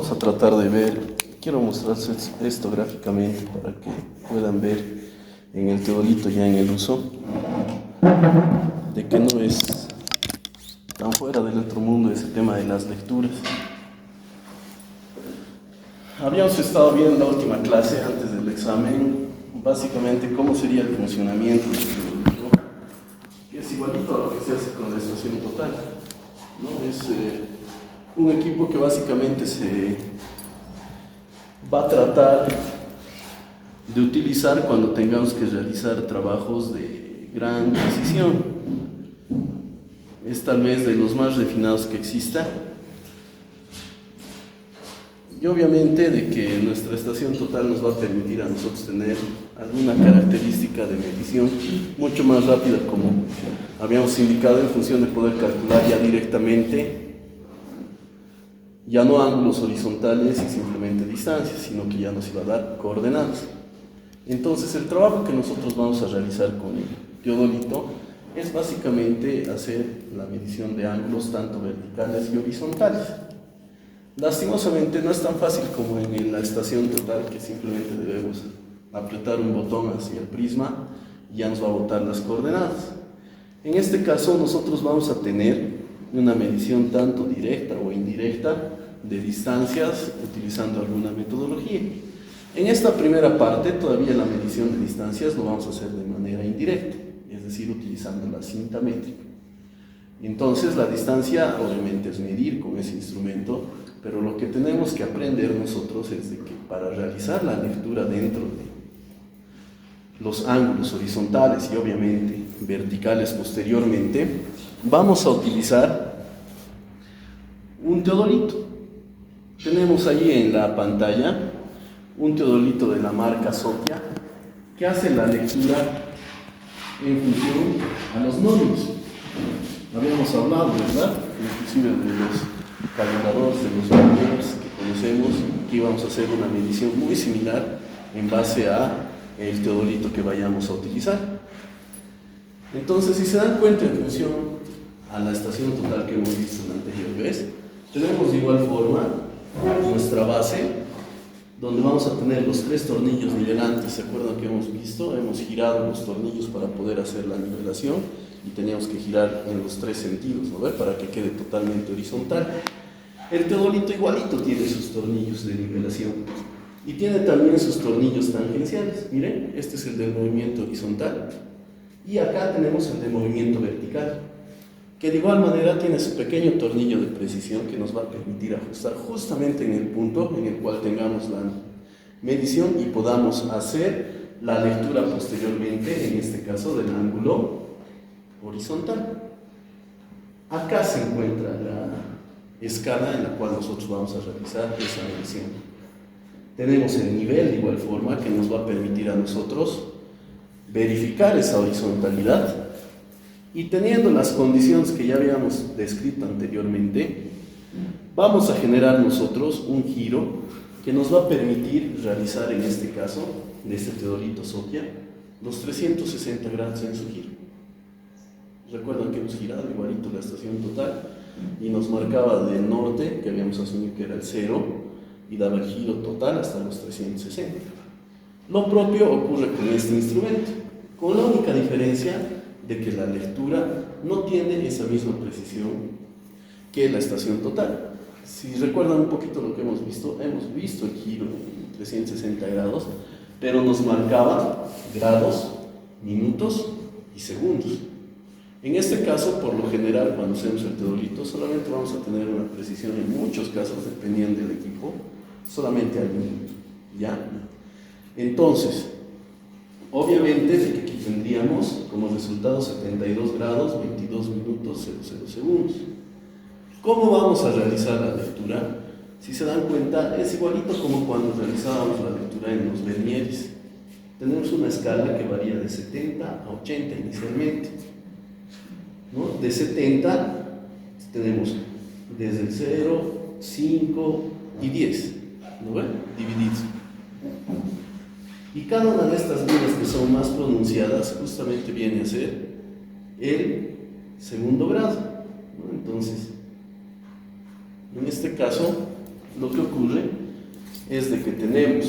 Vamos a tratar de ver, quiero mostrarles esto gráficamente para que puedan ver en el teodolito ya en el uso, de que no es tan fuera del otro mundo ese tema de las lecturas. Habíamos estado viendo en la última clase, antes del examen, básicamente cómo sería el funcionamiento del teodolito, que es igualito a lo que se hace con la estación total, ¿no? Es un equipo que básicamente se va a tratar de utilizar cuando tengamos que realizar trabajos de gran precisión. Es tal vez de los más refinados que exista. Y obviamente de que nuestra estación total nos va a permitir a nosotros tener alguna característica de medición mucho más rápida, como habíamos indicado, en función de poder calcular ya directamente, ya no ángulos horizontales y simplemente distancias, sino que ya nos iba a dar coordenadas. Entonces el trabajo que nosotros vamos a realizar con el teodolito es básicamente hacer la medición de ángulos tanto verticales y horizontales. Lastimosamente no es tan fácil como en la estación total, que simplemente debemos apretar un botón hacia el prisma y ya nos va a botar las coordenadas. En este caso nosotros vamos a tener una medición tanto directa o indirecta de distancias utilizando alguna metodología. En esta primera parte todavía la medición de distancias lo vamos a hacer de manera indirecta, es decir, utilizando la cinta métrica. Entonces la distancia obviamente es medir con ese instrumento, pero lo que tenemos que aprender nosotros es de que para realizar la lectura dentro de los ángulos horizontales y obviamente verticales posteriormente, vamos a utilizar un teodolito. Tenemos ahí en la pantalla un teodolito de la marca Sophia que hace la lectura en función a los nódulos. Habíamos hablado, ¿verdad? Inclusive de los calibradores, de los verniers que conocemos, que íbamos a hacer una medición muy similar en base a el teodolito que vayamos a utilizar. Entonces, si se dan cuenta, en función a la estación total que hemos visto en la anterior vez, tenemos de igual forma nuestra base, donde vamos a tener los tres tornillos nivelantes. ¿Se acuerdan que hemos visto? Hemos girado los tornillos para poder hacer la nivelación y teníamos que girar en los tres sentidos, ¿no? Para que quede totalmente horizontal. El teodolito igualito tiene sus tornillos de nivelación y tiene también sus tornillos tangenciales. Miren, este es el del movimiento horizontal y acá tenemos el de movimiento vertical, que de igual manera tiene su pequeño tornillo de precisión que nos va a permitir ajustar justamente en el punto en el cual tengamos la medición y podamos hacer la lectura posteriormente, en este caso del ángulo horizontal. Acá se encuentra la escala en la cual nosotros vamos a realizar esa medición. Tenemos el nivel de igual forma que nos va a permitir a nosotros verificar esa horizontalidad. Y teniendo las condiciones que ya habíamos descrito anteriormente, vamos a generar nosotros un giro que nos va a permitir realizar, en este caso, de este teodolito Sophia, los 360 grados en su giro. Recuerdan que hemos girado igualito la estación total y nos marcaba del norte, que habíamos asumido que era el 0, y daba el giro total hasta los 360. Lo propio ocurre con este instrumento, con la única diferencia de que la lectura no tiene esa misma precisión que la estación total. Si recuerdan un poquito lo que hemos visto el giro en 360 grados, pero nos marcaba grados, minutos y segundos. En este caso, por lo general, cuando hacemos el teodolito, solamente vamos a tener una precisión, en muchos casos, dependiendo del equipo, solamente al minuto, ¿ya? Entonces, obviamente, de que aquí tendríamos como resultado 72 grados, 22 minutos, 00 segundos. ¿Cómo vamos a realizar la lectura? Si se dan cuenta, es igualito como cuando realizábamos la lectura en los vernieres. Tenemos una escala que varía de 70 a 80 inicialmente, ¿no? De 70 tenemos desde el 0, 5 y 10, ¿no ven? Divididos. Y cada una de estas líneas que son más pronunciadas justamente viene a ser el segundo grado, ¿no? Entonces, en este caso, lo que ocurre es de que tenemos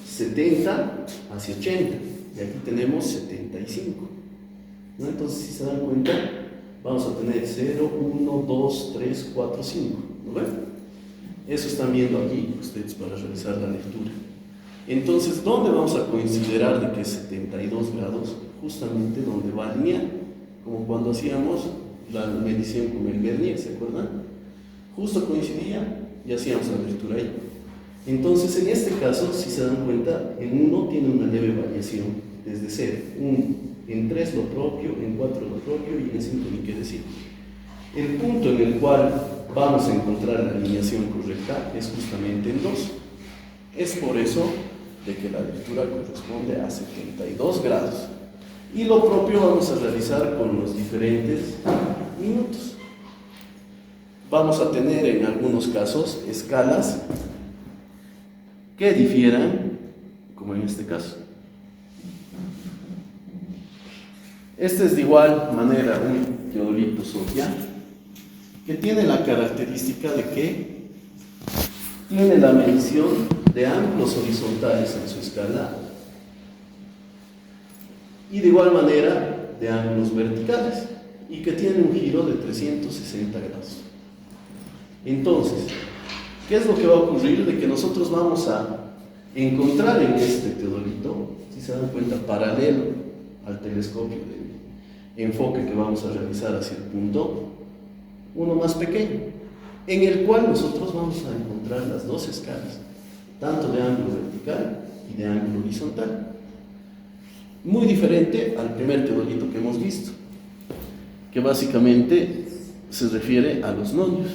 70 hacia 80 y aquí tenemos 75, ¿no? Entonces, si se dan cuenta, vamos a tener 0, 1, 2, 3, 4, 5, ¿no ven? Eso están viendo aquí ustedes para realizar la lectura. Entonces, ¿dónde vamos a considerar de que es 72 grados? Justamente donde va a alinear, como cuando hacíamos la medición con el vernier, ¿se acuerdan? Justo coincidía y hacíamos la lectura ahí. Entonces, en este caso, si se dan cuenta, en 1 tiene una leve variación, desde 0, 1, en 3 lo propio, en 4 lo propio y en 5 ni qué decir. El punto en el cual vamos a encontrar la alineación correcta es justamente en 2. Es por eso de que la lectura corresponde a 72 grados. Y lo propio vamos a realizar con los diferentes minutos. Vamos a tener en algunos casos escalas que difieran, como en este caso. Este es de igual manera un teodolito Sophia, que tiene la característica de que tiene la medición de ángulos horizontales en su escala y de igual manera de ángulos verticales y que tiene un giro de 360 grados. Entonces, ¿qué es lo que va a ocurrir? De que nosotros vamos a encontrar en este teodolito, si se dan cuenta, paralelo al telescopio de enfoque que vamos a realizar hacia el punto, uno más pequeño, en el cual nosotros vamos a encontrar las dos escalas, tanto de ángulo vertical y de ángulo horizontal. Muy diferente al primer teodolito que hemos visto, que básicamente se refiere a los nonios.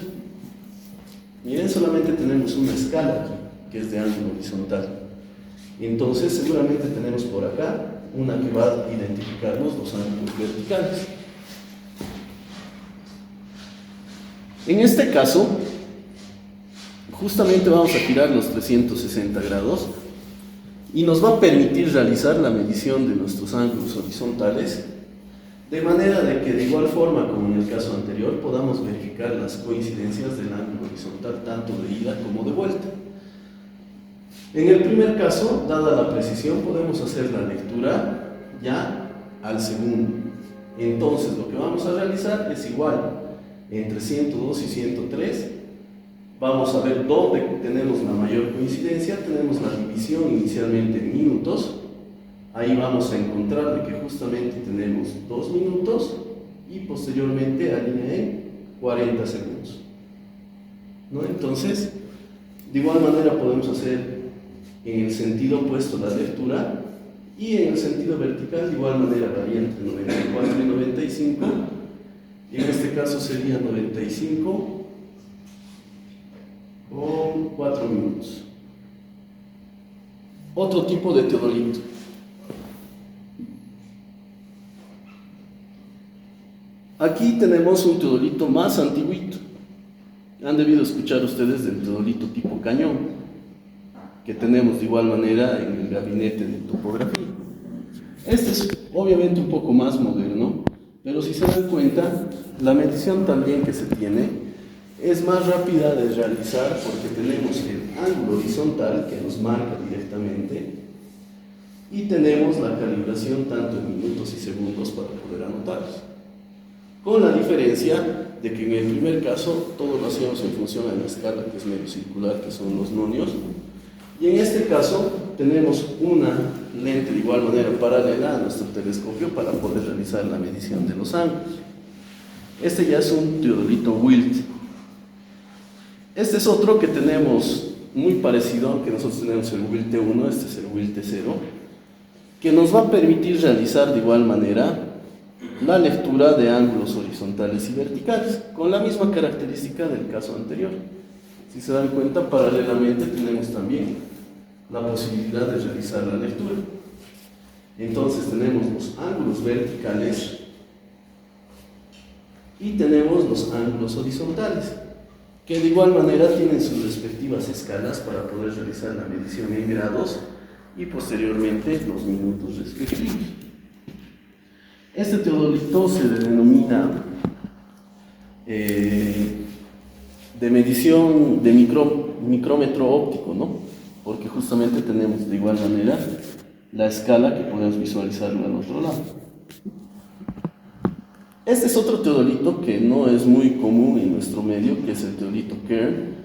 Miren, solamente tenemos una escala aquí, que es de ángulo horizontal. Entonces, seguramente tenemos por acá una que va a identificarnos los ángulos verticales. En este caso, justamente vamos a girar los 360 grados y nos va a permitir realizar la medición de nuestros ángulos horizontales, de manera de que de igual forma como en el caso anterior podamos verificar las coincidencias del ángulo horizontal tanto de ida como de vuelta. En el primer caso, dada la precisión, podemos hacer la lectura ya al segundo. Entonces lo que vamos a realizar es igual entre 102 y 103. Vamos a ver dónde tenemos la mayor coincidencia. Tenemos la división inicialmente en minutos. Ahí vamos a encontrar de que justamente tenemos 2 minutos y posteriormente alinea en 40 segundos, ¿no? Entonces, de igual manera podemos hacer en el sentido opuesto la lectura y en el sentido vertical de igual manera varía entre 94 y 95. Y en este caso sería 95 con 4 minutos. Otro tipo de teodolito. Aquí tenemos un teodolito más antiguito. Han debido escuchar ustedes del teodolito tipo cañón, que tenemos de igual manera en el gabinete de topografía. Este es obviamente un poco más moderno, pero si se dan cuenta, la medición también que se tiene es más rápida de realizar porque tenemos el ángulo horizontal que nos marca directamente y tenemos la calibración tanto en minutos y segundos para poder anotarlos. Con la diferencia de que en el primer caso todo lo hacíamos en función a la escala que es medio circular, que son los nonios, y en este caso tenemos una lente de igual manera paralela a nuestro telescopio para poder realizar la medición de los ángulos. Este ya es un teodolito Wilt. Este es otro que tenemos muy parecido, que nosotros tenemos el Wilt T1, este es el Wilt T0, que nos va a permitir realizar de igual manera la lectura de ángulos horizontales y verticales, con la misma característica del caso anterior. Si se dan cuenta, paralelamente tenemos también la posibilidad de realizar la lectura. Entonces tenemos los ángulos verticales y tenemos los ángulos horizontales, que de igual manera tienen sus respectivas escalas para poder realizar la medición en grados y posteriormente los minutos respectivos. Este teodolito se denomina de medición de micrómetro óptico, ¿no? Porque justamente tenemos de igual manera la escala que podemos visualizarlo al otro lado. Este es otro teodolito que no es muy común en nuestro medio, que es el teodolito Kern,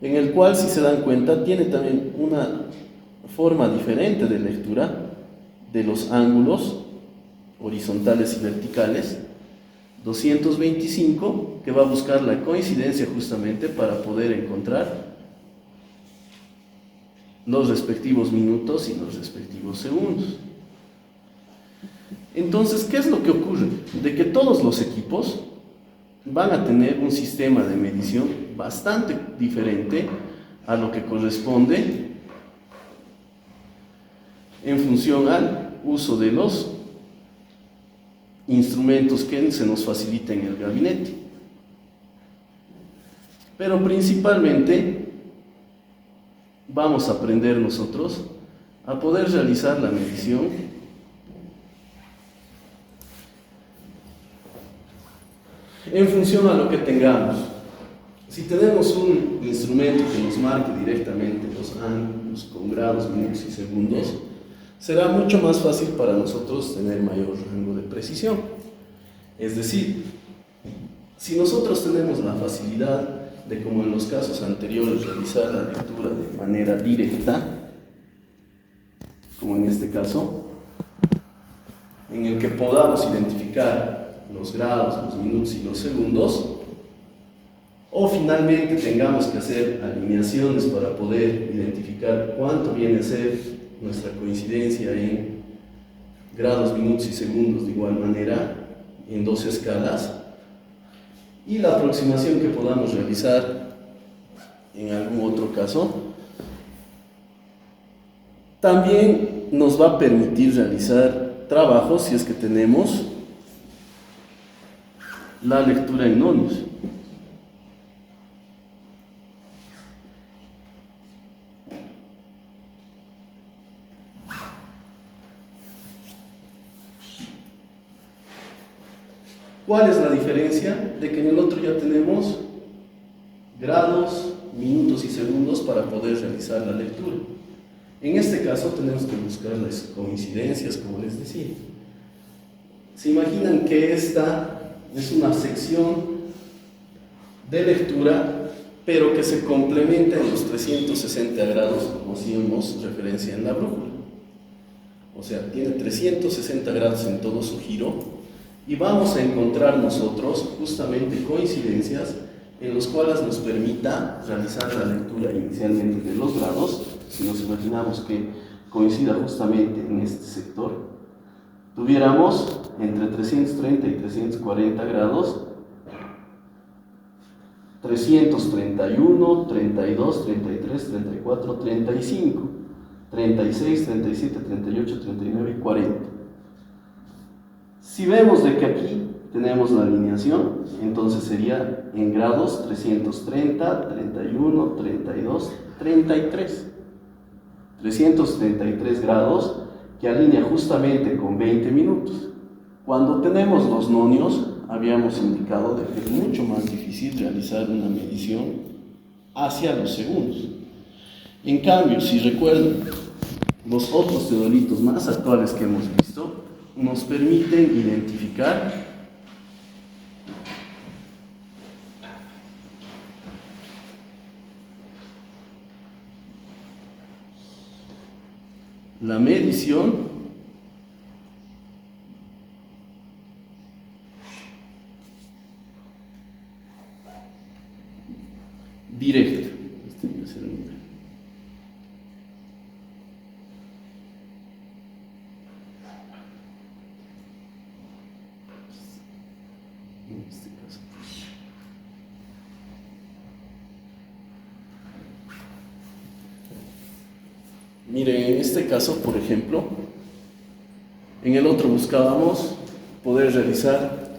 en el cual, si se dan cuenta, tiene también una forma diferente de lectura de los ángulos horizontales y verticales. 225, que va a buscar la coincidencia justamente para poder encontrar los respectivos minutos y los respectivos segundos. Entonces, ¿qué es lo que ocurre? De que todos los equipos van a tener un sistema de medición bastante diferente a lo que corresponde en función al uso de los instrumentos que se nos facilita en el gabinete. Pero principalmente vamos a aprender nosotros a poder realizar la medición en función a lo que tengamos. Si tenemos un instrumento que nos marque directamente los ángulos con grados, minutos y segundos, será mucho más fácil para nosotros tener mayor rango de precisión. Es decir, si nosotros tenemos la facilidad de, como en los casos anteriores, realizar la lectura de manera directa, como en este caso, en el que podamos identificar los grados, los minutos y los segundos, o finalmente tengamos que hacer alineaciones para poder identificar cuánto viene a ser nuestra coincidencia en grados, minutos y segundos de igual manera, en 2 escalas, y la aproximación que podamos realizar en algún otro caso, también nos va a permitir realizar trabajos si es que tenemos la lectura en nonios. ¿Cuál es la diferencia? De que en el otro ya tenemos grados, minutos y segundos para poder realizar la lectura. En este caso tenemos que buscar las coincidencias, como les decía. Se imaginan que esta es una sección de lectura, pero que se complementa en los 360 grados, como hacíamos referencia en la brújula. O sea, tiene 360 grados en todo su giro, y vamos a encontrar nosotros justamente coincidencias en las cuales nos permita realizar la lectura inicialmente de los grados. Si nos imaginamos que coincida justamente en este sector, tuviéramos entre 330 y 340 grados, 331, 32, 33, 34, 35, 36, 37, 38, 39 y 40. Si vemos de que aquí tenemos la alineación, entonces sería en grados 330, 31, 32, 33. 333 grados que alinea justamente con 20 minutos. Cuando tenemos los nonios, habíamos indicado de que es mucho más difícil realizar una medición hacia los segundos. En cambio, si recuerdan, los otros teodolitos más actuales que hemos visto nos permiten identificar la medición directa. Este debe ser el nombre. En este caso. Miren, en este caso, por ejemplo, en el otro buscábamos poder realizar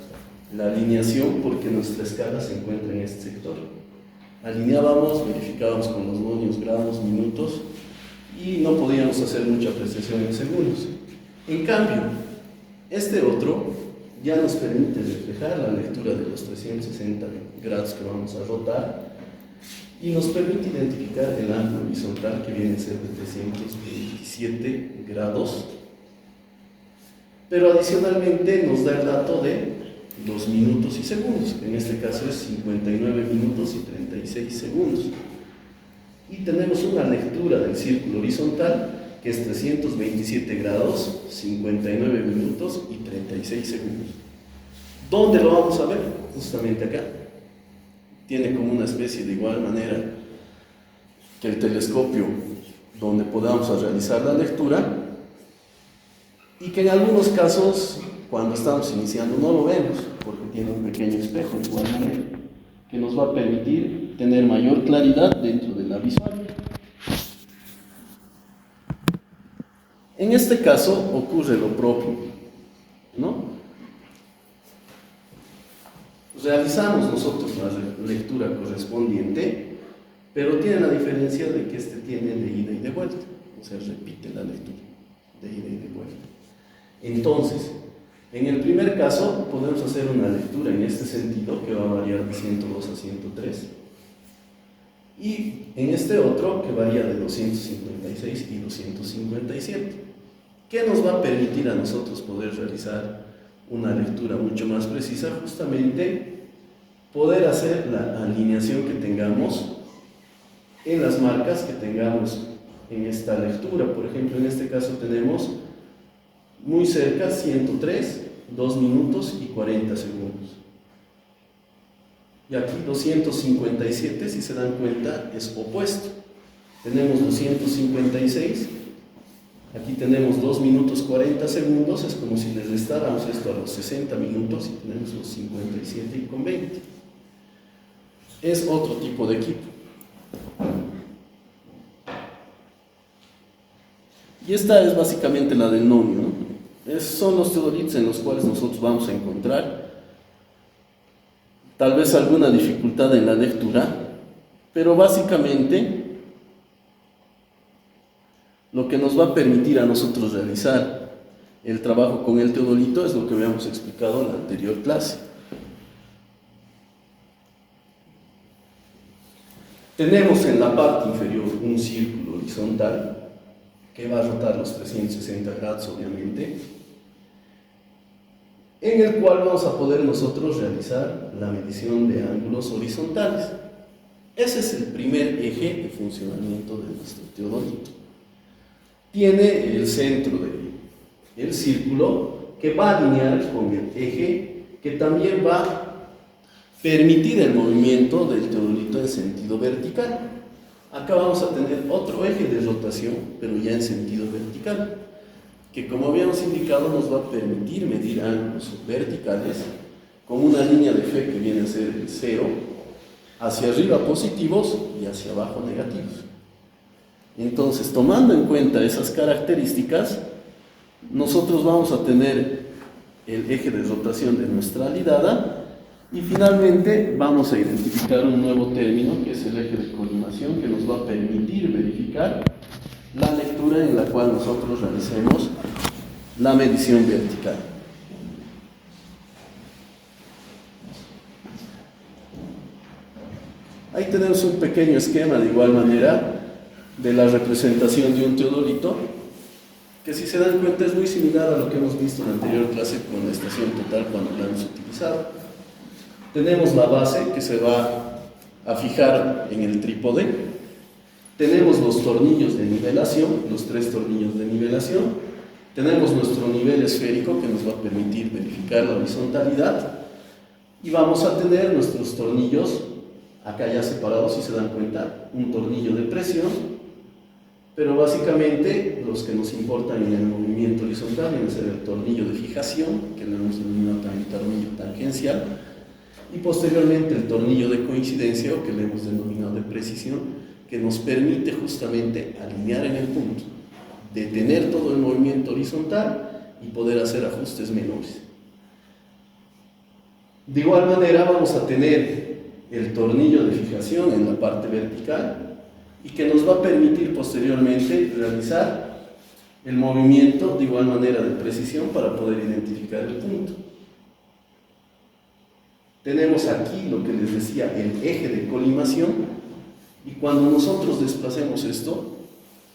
la alineación porque nuestra escala se encuentra en este sector. Alineábamos, verificábamos con los nonios, grados, minutos y no podíamos hacer mucha apreciación en segundos. En cambio, este otro ya nos permite reflejar la lectura de los 360 grados que vamos a rotar y nos permite identificar el ángulo horizontal que viene a ser de 327 grados, pero adicionalmente nos da el dato de los minutos y segundos, que en este caso es 59 minutos y 36 segundos. Y tenemos una lectura del círculo horizontal que es 327 grados, 59 minutos y 36 segundos. ¿Dónde lo vamos a ver? Justamente acá. Tiene como una especie de igual manera que el telescopio donde podamos realizar la lectura, y que en algunos casos cuando estamos iniciando no lo vemos porque tiene un pequeño espejo de igual manera que nos va a permitir tener mayor claridad dentro de la visual. En este caso ocurre lo propio, ¿no? Realizamos nosotros la lectura correspondiente, pero tiene la diferencia de que este tiene de ida y de vuelta, o sea, repite la lectura de ida y de vuelta. Entonces, en el primer caso podemos hacer una lectura en este sentido que va a variar de 102 a 103, y en este otro que varía de 256 y 257, que nos va a permitir a nosotros poder realizar una lectura mucho más precisa, justamente poder hacer la alineación que tengamos en las marcas que tengamos en esta lectura. Por ejemplo, en este caso tenemos muy cerca 103, 2 minutos y 40 segundos. Y aquí 257, si se dan cuenta, es opuesto. Tenemos 256, aquí tenemos 2 minutos 40 segundos, es como si les restáramos esto a los 60 minutos y tenemos los 57 y con 20. Es otro tipo de equipo. Y esta es básicamente la del nomio, ¿no? Son los teodolitos en los cuales nosotros vamos a encontrar tal vez alguna dificultad en la lectura, pero básicamente lo que nos va a permitir a nosotros realizar el trabajo con el teodolito es lo que habíamos explicado en la anterior clase. Tenemos en la parte inferior un círculo horizontal que va a rotar los 360 grados, obviamente, en el cual vamos a poder nosotros realizar la medición de ángulos horizontales. Ese es el primer eje de funcionamiento de nuestro teodolito. Tiene el centro del círculo que va a alinear con el eje que también va a permitir el movimiento del teodolito en sentido vertical. Acá vamos a tener otro eje de rotación, pero ya en sentido vertical, que como habíamos indicado nos va a permitir medir ángulos verticales con una línea de Fe que viene a ser el 0, hacia arriba positivos y hacia abajo negativos. Entonces, tomando en cuenta esas características, nosotros vamos a tener el eje de rotación de nuestra alidada y finalmente vamos a identificar un nuevo término que es el eje de colimación, que nos va a permitir verificar la lectura en la cual nosotros realicemos la medición vertical. Ahí tenemos un pequeño esquema de igual manera de la representación de un teodolito, que si se dan cuenta es muy similar a lo que hemos visto en la anterior clase con la estación total cuando la hemos utilizado. Tenemos la base que se va a fijar en el trípode, tenemos los tornillos de nivelación, los 3 tornillos de nivelación, tenemos nuestro nivel esférico que nos va a permitir verificar la horizontalidad y vamos a tener nuestros tornillos acá ya separados, si se dan cuenta, un tornillo de presión, pero básicamente los que nos importan en el movimiento horizontal viene a ser el tornillo de fijación, que lo hemos denominado también tornillo tangencial, y posteriormente el tornillo de coincidencia, o que le hemos denominado de precisión, que nos permite justamente alinear en el punto, detener todo el movimiento horizontal y poder hacer ajustes menores. De igual manera vamos a tener el tornillo de fijación en la parte vertical y que nos va a permitir posteriormente realizar el movimiento de igual manera de precisión para poder identificar el punto. Tenemos aquí lo que les decía, el eje de colimación, Y cuando nosotros desplacemos esto,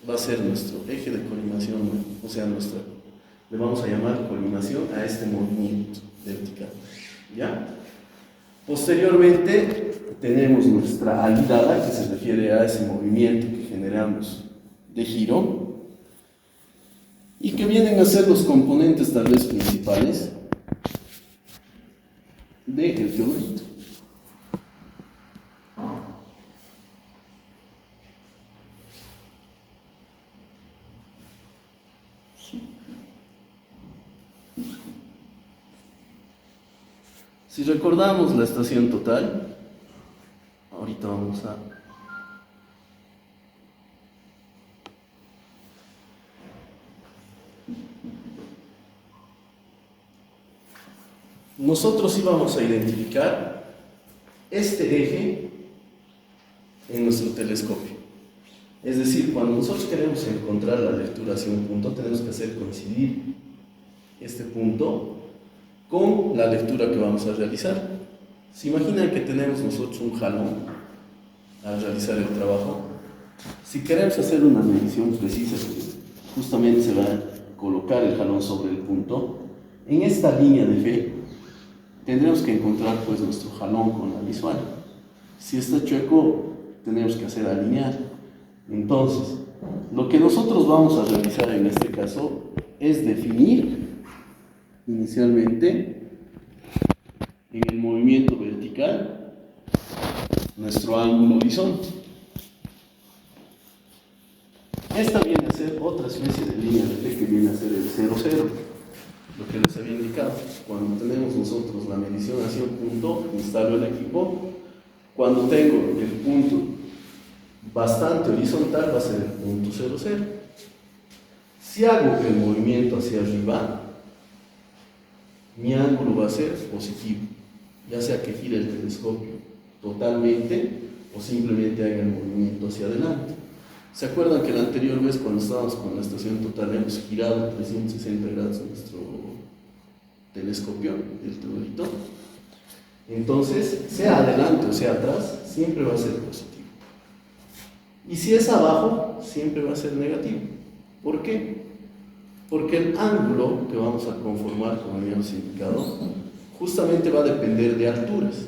va a ser nuestro eje de colimación, o sea, le vamos a llamar colimación a este movimiento vertical, ¿ya? Posteriormente tenemos nuestra alidada, que se refiere a ese movimiento que generamos de giro, y que vienen a ser los componentes tal vez principales del teodolito. Si recordamos la estación total, ahorita vamos a... Nosotros íbamos a identificar este eje en nuestro telescopio. Es decir, cuando nosotros queremos encontrar la lectura hacia un punto, tenemos que hacer coincidir este punto con la lectura que vamos a realizar. ¿Se imaginan que tenemos nosotros un jalón al realizar el trabajo? Si queremos hacer una medición precisa, justamente se va a colocar el jalón sobre el punto. En esta línea de fe tendremos que encontrar pues nuestro jalón con la visual. Si está chueco, tenemos que hacer alinear. Entonces, lo que nosotros vamos a realizar en este caso es definir inicialmente en el movimiento vertical nuestro ángulo horizonte. Esta viene a ser otra especie de línea de fe que viene a ser el 0, 0. Lo que les había indicado, cuando tenemos nosotros la medición hacia un punto, instalo el equipo. Cuando tengo el punto bastante horizontal, va a ser el punto 0, 0. Si hago el movimiento hacia arriba, mi ángulo va a ser positivo, ya sea que gire el telescopio totalmente o simplemente haga el movimiento hacia adelante. ¿Se acuerdan que la anterior vez cuando estábamos con la estación total hemos girado 360 grados nuestro telescopio, el teodolito? Entonces, sea adelante o sea atrás, siempre va a ser positivo. Y si es abajo, siempre va a ser negativo. ¿Por qué? Porque el ángulo que vamos a conformar, como habíamos indicado, justamente va a depender de alturas.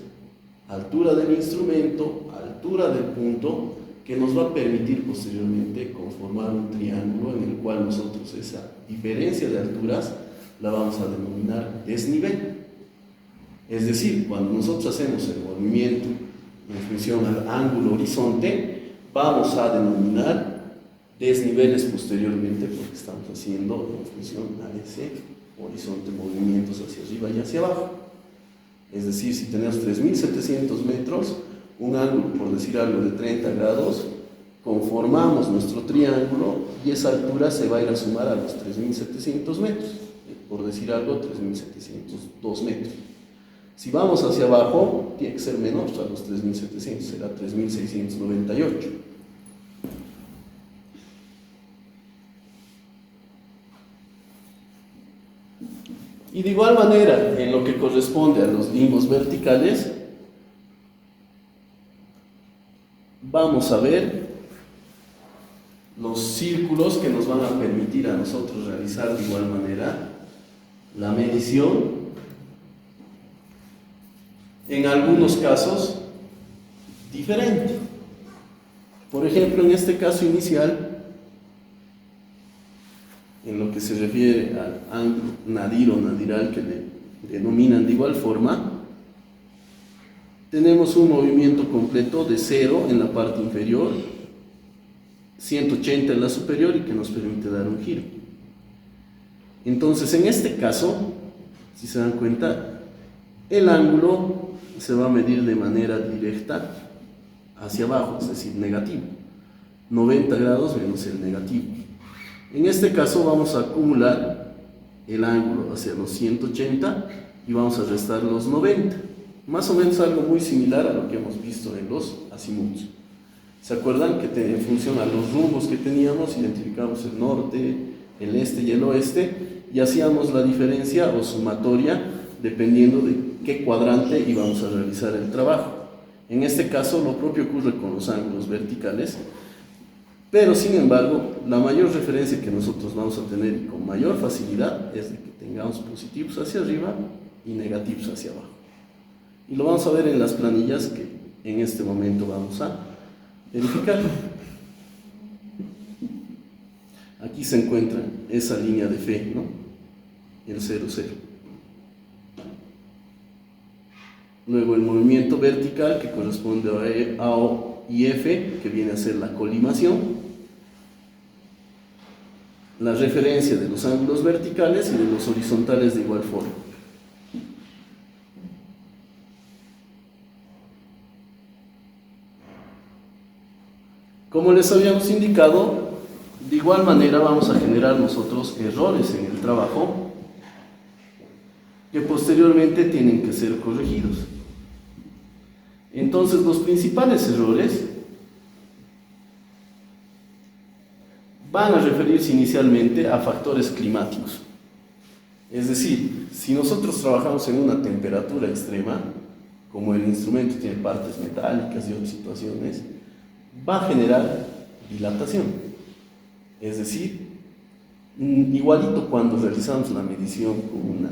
Altura del instrumento, altura del punto, que nos va a permitir posteriormente conformar un triángulo en el cual nosotros esa diferencia de alturas la vamos a denominar desnivel. Es decir, cuando nosotros hacemos el movimiento en función al ángulo horizonte, vamos a denominar desniveles posteriormente porque estamos haciendo en función a ese horizonte movimientos hacia arriba y hacia abajo. Es decir, si tenemos 3.700 metros, un ángulo, por decir algo, de 30 grados, conformamos nuestro triángulo y esa altura se va a ir a sumar a los 3.700 metros, por decir algo, 3.702 metros. Si vamos hacia abajo, tiene que ser menor a los 3.700, será 3.698. Y de igual manera, en lo que corresponde a los limbos verticales, vamos a ver los círculos que nos van a permitir a nosotros realizar de igual manera la medición. En algunos casos, diferente. Por ejemplo, en este caso inicial, en lo que se refiere al ángulo nadir o nadiral que le denominan de igual forma, tenemos un movimiento completo de 0 en la parte inferior, 180 en la superior y que nos permite dar un giro. Entonces, en este caso, si se dan cuenta, el ángulo se va a medir de manera directa hacia abajo, es decir, negativo. 90 grados menos el negativo. En este caso vamos a acumular el ángulo hacia los 180 y vamos a restar los 90. Más o menos algo muy similar a lo que hemos visto en los azimuts. ¿Se acuerdan que en función a los rumbos que teníamos, identificamos el norte, el este y el oeste y hacíamos la diferencia o sumatoria dependiendo de qué cuadrante íbamos a realizar el trabajo? En este caso, lo propio ocurre con los ángulos verticales, pero sin embargo, la mayor referencia que nosotros vamos a tener y con mayor facilidad es de que tengamos positivos hacia arriba y negativos hacia abajo. Y lo vamos a ver en las planillas que en este momento vamos a verificar. Aquí se encuentra esa línea de fe, ¿no? El 0, 0. Luego el movimiento vertical que corresponde a O y F, que viene a ser la colimación. La referencia de los ángulos verticales y de los horizontales de igual forma. Como les habíamos indicado, de igual manera vamos a generar nosotros errores en el trabajo que posteriormente tienen que ser corregidos. Entonces, los principales errores van a referirse inicialmente a factores climáticos. Es decir, si nosotros trabajamos en una temperatura extrema, como el instrumento tiene partes metálicas y otras situaciones, va a generar dilatación. Es decir, igualito cuando realizamos la medición con una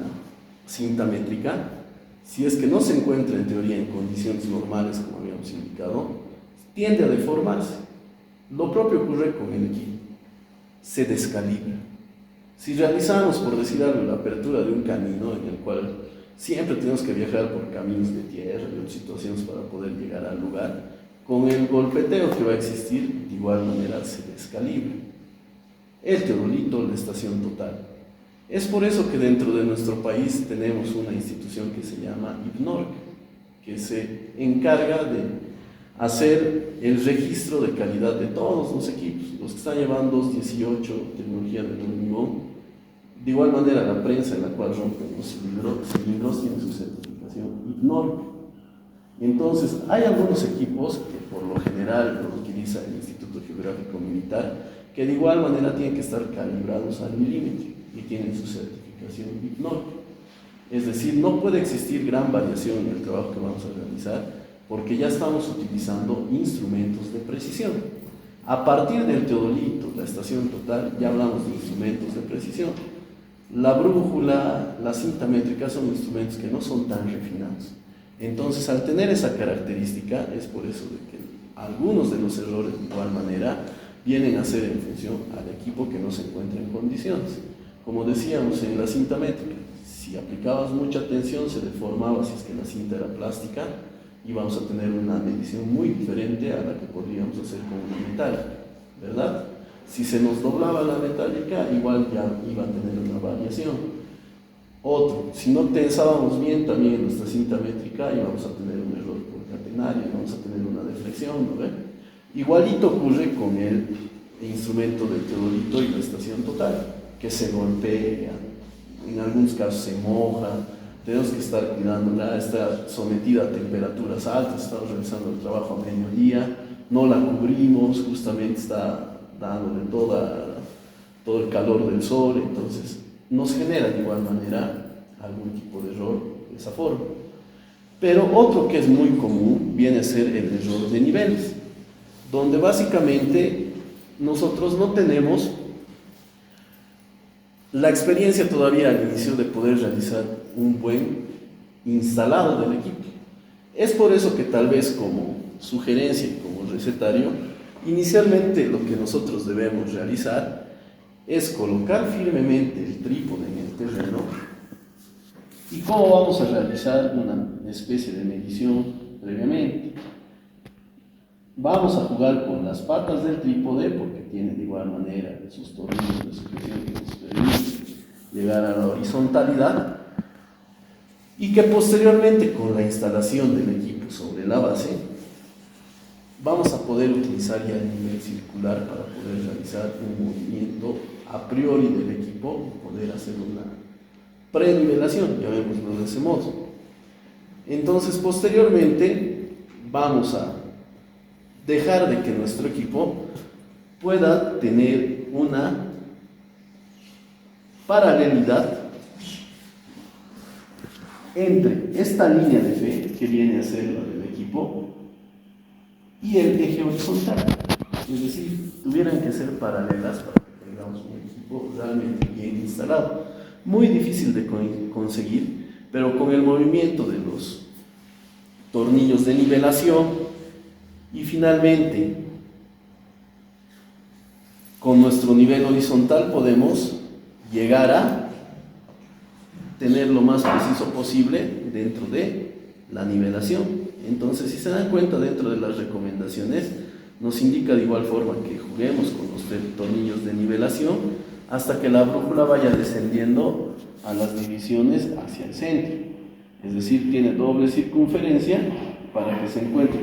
cinta métrica, si es que no se encuentra en teoría en condiciones normales, como habíamos indicado, tiende a deformarse. Lo propio ocurre con el equipo. Se descalibra. Si realizamos, por decir algo, la apertura de un camino en el cual siempre tenemos que viajar por caminos de tierra y otras situaciones para poder llegar al lugar, con el golpeteo que va a existir, de igual manera se descalibra. El teodolito, la estación total. Es por eso que dentro de nuestro país tenemos una institución que se llama IPNORC, que se encarga de hacer el registro de calidad de todos los equipos, los que están llevando 218, tecnología de hormigón. De igual manera, la prensa en la cual rompen los cilindros tiene su certificación IPNORC. Entonces, hay algunos equipos que por lo general los utiliza el Instituto Geográfico Militar, que de igual manera tienen que estar calibrados al milímetro y tienen su certificación IPNORC. Es decir, no puede existir gran variación en el trabajo que vamos a realizar porque ya estamos utilizando instrumentos de precisión. A partir del teodolito, la estación total, ya hablamos de instrumentos de precisión. La brújula, la cinta métrica son instrumentos que no son tan refinados. Entonces, al tener esa característica, es por eso de que algunos de los errores, de igual manera, vienen a ser en función al equipo que no se encuentra en condiciones. Como decíamos en la cinta métrica, si aplicabas mucha tensión, se deformaba si es que la cinta era plástica, y vamos a tener una medición muy diferente a la que podríamos hacer con una metálica, ¿verdad? Si se nos doblaba la metálica, igual ya iba a tener una variación. Otro, si no tensábamos bien también nuestra cinta métrica, íbamos a tener un error por catenario, íbamos a tener una deflexión, ¿no ve? Igualito ocurre con el instrumento del teodolito y la estación total, que se golpea, en algunos casos se moja. Tenemos que estar cuidándola, está sometida a temperaturas altas, estamos realizando el trabajo a mediodía, no la cubrimos, justamente está dándole todo el calor del sol, entonces nos genera de igual manera algún tipo de error de esa forma. Pero otro que es muy común viene a ser el error de niveles, donde básicamente nosotros no tenemos la experiencia todavía al inicio de poder realizar un buen instalado del equipo. Es por eso que tal vez como sugerencia y como recetario, inicialmente lo que nosotros debemos realizar es colocar firmemente el trípode en el terreno. ¿Y cómo vamos a realizar una especie de medición previamente? Vamos a jugar con las patas del trípode porque tiene de igual manera sus tornillos de sujeción que nos permiten llegar a la horizontalidad y que posteriormente con la instalación del equipo sobre la base vamos a poder utilizar ya el nivel circular para poder realizar un movimiento a priori del equipo y poder hacer una prenivelación, llamémoslo de ese modo. Entonces posteriormente vamos a dejar de que nuestro equipo pueda tener una paralelidad entre esta línea de fe que viene a ser la del equipo y el eje horizontal. Es decir, tuvieran que ser paralelas para que tengamos un equipo realmente bien instalado. Muy difícil de conseguir, pero con el movimiento de los tornillos de nivelación y finalmente con nuestro nivel horizontal podemos llegar a tener lo más preciso posible dentro de la nivelación. Entonces, si se dan cuenta, dentro de las recomendaciones nos indica de igual forma que juguemos con los tornillos de nivelación hasta que la brújula vaya descendiendo a las divisiones hacia el centro. Es decir, tiene doble circunferencia para que se encuentre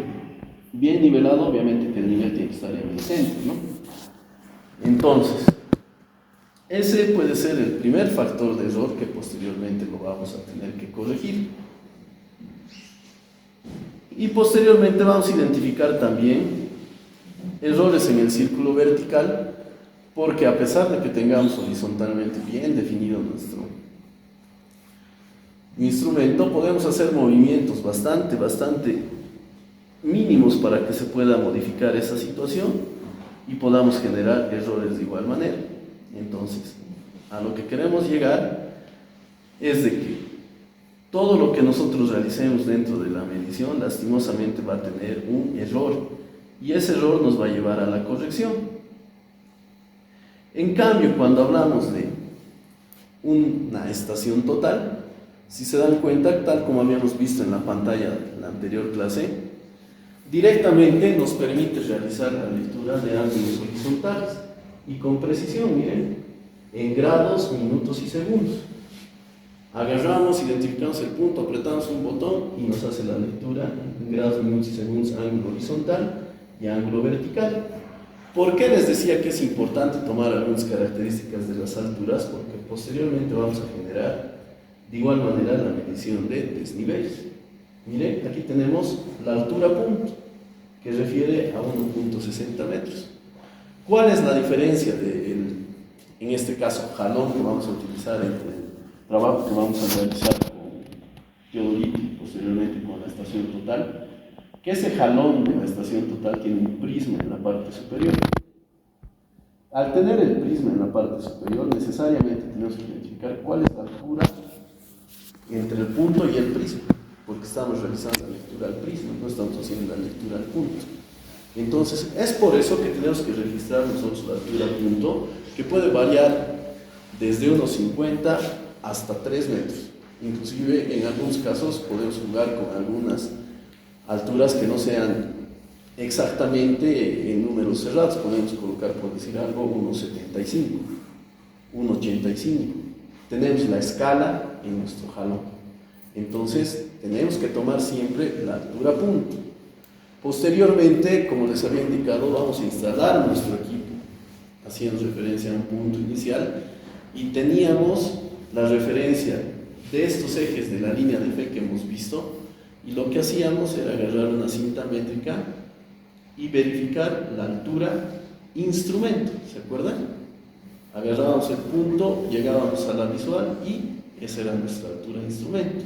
bien nivelado. Obviamente que el nivel tiene que estar en el centro, ¿no? Entonces, ese puede ser el primer factor de error que posteriormente lo vamos a tener que corregir. Y posteriormente vamos a identificar también errores en el círculo vertical, porque a pesar de que tengamos horizontalmente bien definido nuestro instrumento, podemos hacer movimientos bastante mínimos para que se pueda modificar esa situación y podamos generar errores de igual manera. Entonces, a lo que queremos llegar es de que todo lo que nosotros realicemos dentro de la medición lastimosamente va a tener un error y ese error nos va a llevar a la corrección. En cambio, cuando hablamos de una estación total, si se dan cuenta, tal como habíamos visto en la pantalla de la anterior clase, directamente nos permite realizar la lectura de ángulos horizontales y con precisión, miren, en grados, minutos y segundos. Agarramos, identificamos el punto, apretamos un botón y nos hace la lectura en grados, minutos y segundos, ángulo horizontal y ángulo vertical. ¿Por qué les decía que es importante tomar algunas características de las alturas? Porque posteriormente vamos a generar de igual manera la medición de desniveles. Miren, aquí tenemos la altura punto, que refiere a 1.60 metros. ¿Cuál es la diferencia en este caso, jalón que vamos a utilizar entre el trabajo que vamos a realizar con teodolito y posteriormente con la estación total? Que ese jalón de la estación total tiene un prisma en la parte superior. Al tener el prisma en la parte superior, necesariamente tenemos que identificar cuál es la altura entre el punto y el prisma, porque estamos realizando la lectura al prisma, no estamos haciendo la lectura al punto. Entonces, es por eso que tenemos que registrar nosotros la altura al punto, que puede variar desde unos 50 hasta 3 metros. Inclusive, en algunos casos, podemos jugar con algunas alturas que no sean exactamente en números cerrados. Podemos colocar, por decir algo, 1.75, 1.85. Tenemos la escala en nuestro jalón. Entonces, tenemos que tomar siempre la altura punto. Posteriormente, como les había indicado, vamos a instalar nuestro equipo, haciendo referencia a un punto inicial, y teníamos la referencia de estos ejes de la línea de fe que hemos visto, y lo que hacíamos era agarrar una cinta métrica y verificar la altura instrumento, ¿se acuerdan? Agarrábamos el punto, llegábamos a la visual y esa era nuestra altura instrumento.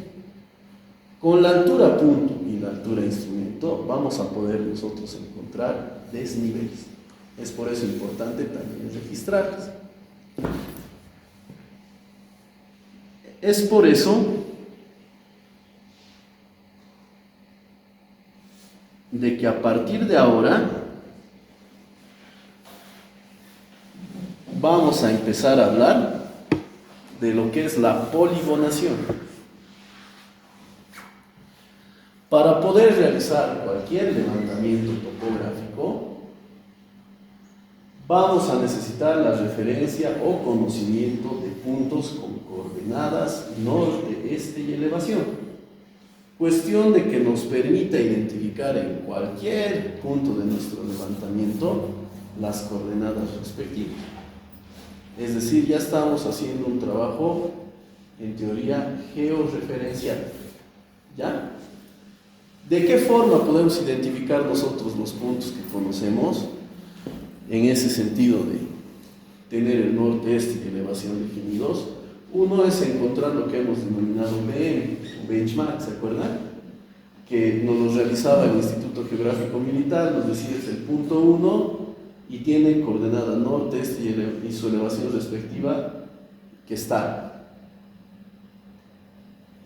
Con la altura punto y la altura instrumento vamos a poder nosotros encontrar desniveles. Es por eso importante también registrarlas. Es por eso de que a partir de ahora vamos a empezar a hablar de lo que es la poligonación. Para poder realizar cualquier levantamiento topográfico, vamos a necesitar la referencia o conocimiento de puntos con coordenadas norte, este y elevación. Cuestión de que nos permita identificar en cualquier punto de nuestro levantamiento las coordenadas respectivas. Es decir, ya estamos haciendo un trabajo en teoría georreferencial. ¿Ya? ¿De qué forma podemos identificar nosotros los puntos que conocemos? En ese sentido de tener el norte, este y elevación definidos. Uno es encontrar lo que hemos denominado BM, benchmark, ¿se acuerdan? que nos lo realizaba el Instituto Geográfico Militar, nos decía es el punto 1 y tiene coordenada norte, este y su elevación respectiva que está.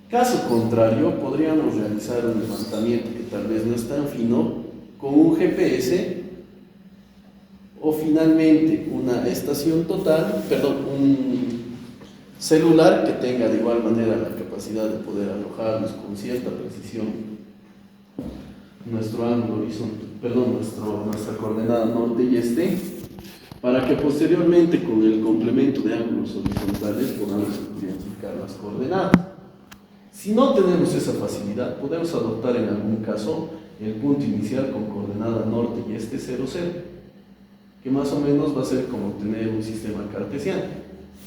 Caso contrario, podríamos realizar un levantamiento que tal vez no es tan fino con un GPS o finalmente una estación total, un celular que tenga de igual manera la capacidad de poder alojarnos con cierta precisión nuestro ángulo horizontal, nuestra coordenada norte y este, para que posteriormente con el complemento de ángulos horizontales podamos identificar las coordenadas. Si no tenemos esa facilidad, podemos adoptar en algún caso el punto inicial con coordenada norte y este 0, 0, que más o menos va a ser como tener un sistema cartesiano.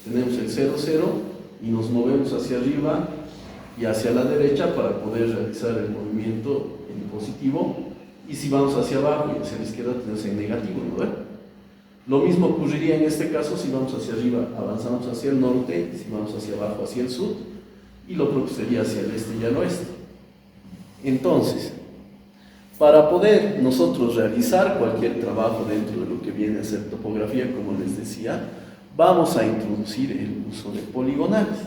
Tenemos el 0, 0 y nos movemos hacia arriba y hacia la derecha para poder realizar el movimiento en positivo, y si vamos hacia abajo y hacia la izquierda tenemos en negativo, ¿no? Lo mismo ocurriría en este caso si vamos hacia arriba, avanzamos hacia el norte, si vamos hacia abajo hacia el sur, y lo propio sería hacia el este y al oeste. Entonces, para poder nosotros realizar cualquier trabajo dentro de lo que viene a ser topografía, como les decía, vamos a introducir el uso de poligonales.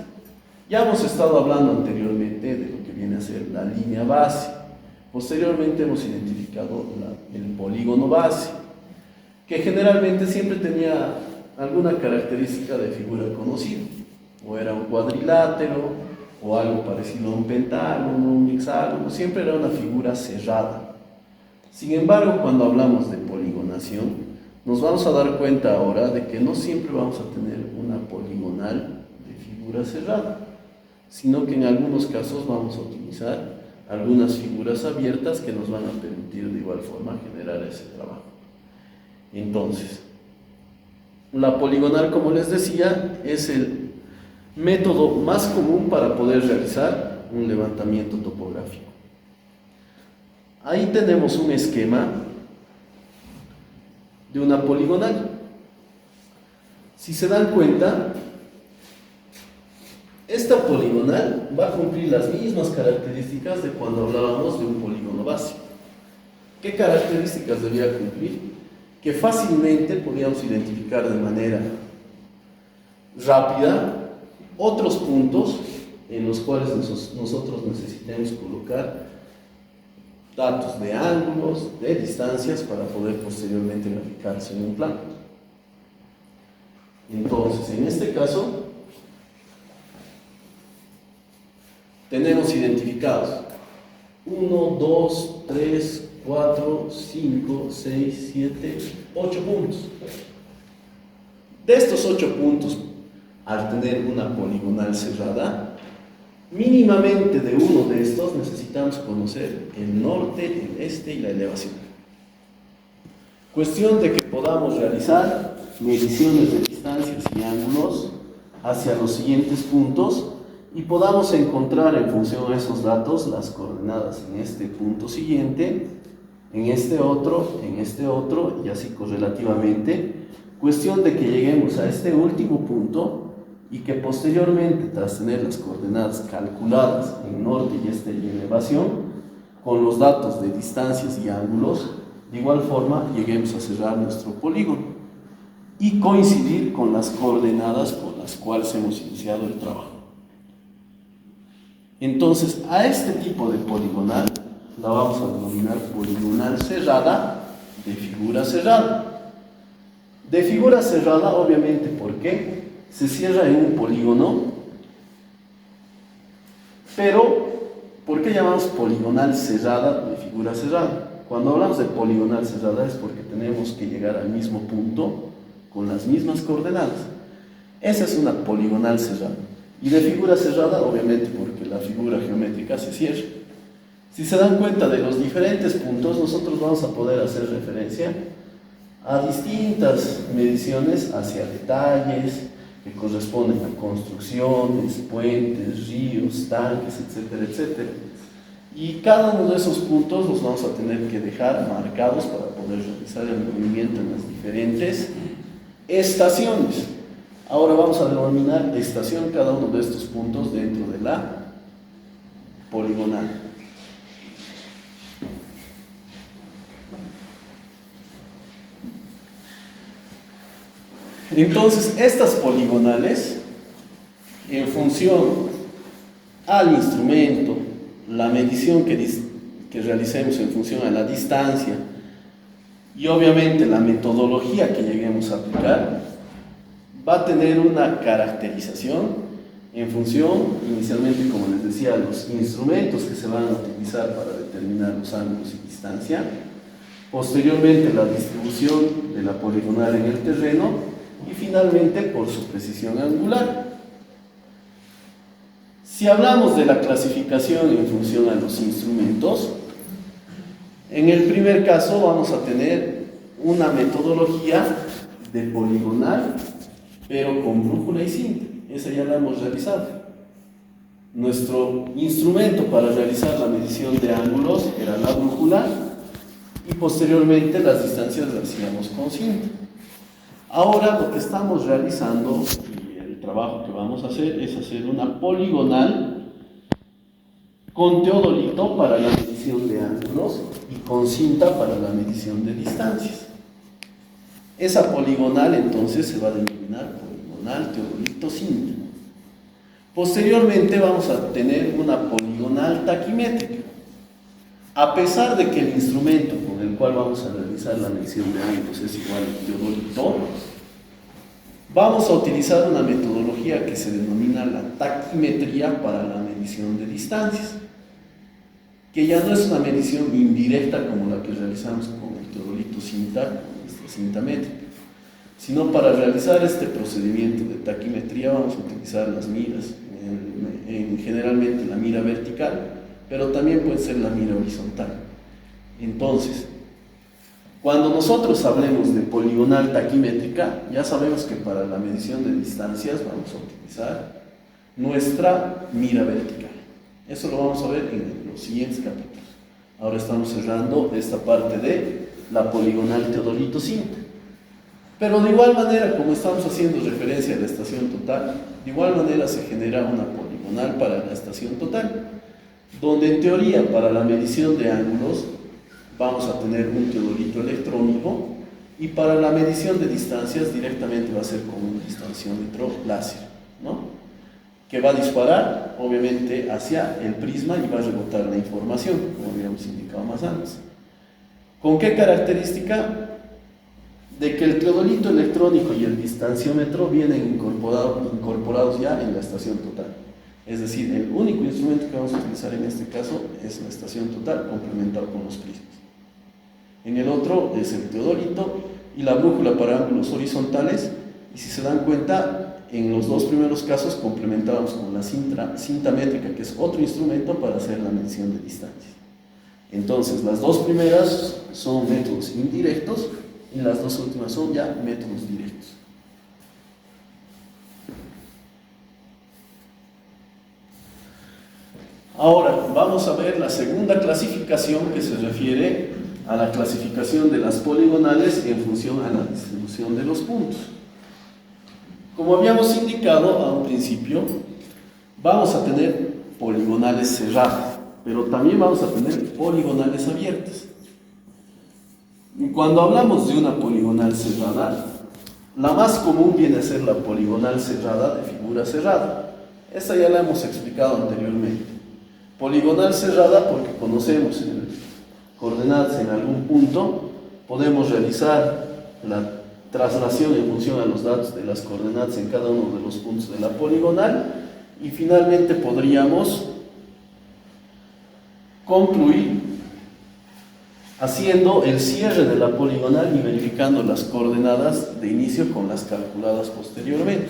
Ya hemos estado hablando anteriormente de lo que viene a ser la línea base. Posteriormente hemos identificado el polígono base, que generalmente siempre tenía alguna característica de figura conocida, o era un cuadrilátero, o algo parecido a un pentágono, un hexágono, siempre era una figura cerrada. Sin embargo, cuando hablamos de poligonación, nos vamos a dar cuenta ahora de que no siempre vamos a tener una poligonal de figura cerrada, sino que en algunos casos vamos a utilizar algunas figuras abiertas que nos van a permitir de igual forma generar ese trabajo. Entonces, la poligonal, como les decía, es el método más común para poder realizar un levantamiento topográfico. Ahí tenemos un esquema de una poligonal. Si se dan cuenta, esta poligonal va a cumplir las mismas características de cuando hablábamos de un polígono básico. ¿Qué características debía cumplir? Que fácilmente podíamos identificar de manera rápida otros puntos en los cuales nosotros necesitemos colocar datos de ángulos, de distancias, para poder posteriormente graficarse en un plano. Entonces, en este caso, tenemos identificados 1, 2, 3, 4, 5, 6, 7, 8 puntos. De estos 8 puntos, al tener una poligonal cerrada, mínimamente de uno de estos necesitamos conocer el norte, el este y la elevación. Cuestión de que podamos realizar mediciones de distancias y ángulos hacia los siguientes puntos y podamos encontrar en función a esos datos las coordenadas en este punto siguiente, en este otro y así correlativamente. Cuestión de que lleguemos a este último punto y que posteriormente, tras tener las coordenadas calculadas en norte y este y elevación, con los datos de distancias y ángulos, de igual forma lleguemos a cerrar nuestro polígono y coincidir con las coordenadas por las cuales hemos iniciado el trabajo. Entonces, a este tipo de poligonal la vamos a denominar poligonal cerrada de figura cerrada. De figura cerrada, obviamente, ¿por qué? Se cierra en un polígono, pero ¿por qué llamamos poligonal cerrada de figura cerrada? Cuando hablamos de poligonal cerrada es porque tenemos que llegar al mismo punto con las mismas coordenadas. Esa es una poligonal cerrada. Y de figura cerrada, obviamente, porque la figura geométrica se cierra. Si se dan cuenta de los diferentes puntos, nosotros vamos a poder hacer referencia a distintas mediciones hacia detalles que corresponden a construcciones, puentes, ríos, tanques, etcétera, etcétera. Y cada uno de esos puntos los vamos a tener que dejar marcados para poder realizar el movimiento en las diferentes estaciones. Ahora vamos a denominar estación cada uno de estos puntos dentro de la poligonal. Entonces, estas poligonales, en función al instrumento, la medición que realicemos en función a la distancia y obviamente la metodología que lleguemos a aplicar, va a tener una caracterización en función, inicialmente, como les decía, los instrumentos que se van a utilizar para determinar los ángulos y distancia, posteriormente la distribución de la poligonal en el terreno y finalmente por su precisión angular. Si hablamos de la clasificación en función a los instrumentos, en el primer caso vamos a tener una metodología de poligonal, pero con brújula y cinta. Esa ya la hemos realizado. Nuestro instrumento para realizar la medición de ángulos era la brújula y posteriormente las distancias las hacíamos con cinta. Ahora lo que estamos realizando y el trabajo que vamos a hacer es hacer una poligonal con teodolito para la medición de ángulos y con cinta para la medición de distancias. Esa poligonal entonces se va a denominar poligonal teodolito cinta. Posteriormente vamos a tener una poligonal taquimétrica. A pesar de que el instrumento con el cual vamos a realizar la medición de ángulos es igual al teodolito, vamos a utilizar una metodología que se denomina la taquimetría para la medición de distancias, que ya no es una medición indirecta como la que realizamos con el teodolito cinta, con nuestra cinta métrica, sino para realizar este procedimiento de taquimetría vamos a utilizar las miras, generalmente la mira vertical, pero también puede ser la mira horizontal. Entonces, cuando nosotros hablemos de poligonal taquimétrica, ya sabemos que para la medición de distancias vamos a utilizar nuestra mira vertical. Eso lo vamos a ver en los siguientes capítulos. Ahora estamos cerrando esta parte de la poligonal teodolito cinta. Pero de igual manera, como estamos haciendo referencia a la estación total, de igual manera se genera una poligonal para la estación total, donde en teoría para la medición de ángulos vamos a tener un teodolito electrónico y para la medición de distancias directamente va a ser con un distanciómetro láser, ¿no? Que va a disparar obviamente hacia el prisma y va a rebotar la información, como habíamos indicado más antes. ¿Con qué característica? De que el teodolito electrónico y el distanciómetro vienen incorporados ya en la estación total. Es decir, el único instrumento que vamos a utilizar en este caso es la estación total complementado con los prismas. En el otro es el teodolito y la brújula para ángulos horizontales, y si se dan cuenta, en los dos primeros casos complementábamos con la cinta métrica, que es otro instrumento para hacer la medición de distancia. Entonces, las dos primeras son métodos indirectos y las dos últimas son ya métodos directos. Ahora vamos a ver la segunda clasificación, que se refiere a la clasificación de las poligonales en función a la distribución de los puntos. Como habíamos indicado a un principio, vamos a tener poligonales cerradas, pero también vamos a tener poligonales abiertas. Y cuando hablamos de una poligonal cerrada, la más común viene a ser la poligonal cerrada de figura cerrada. Esta ya la hemos explicado anteriormente. Poligonal cerrada porque conocemos coordenadas en algún punto, podemos realizar la traslación en función a los datos de las coordenadas en cada uno de los puntos de la poligonal y finalmente podríamos concluir haciendo el cierre de la poligonal y verificando las coordenadas de inicio con las calculadas posteriormente.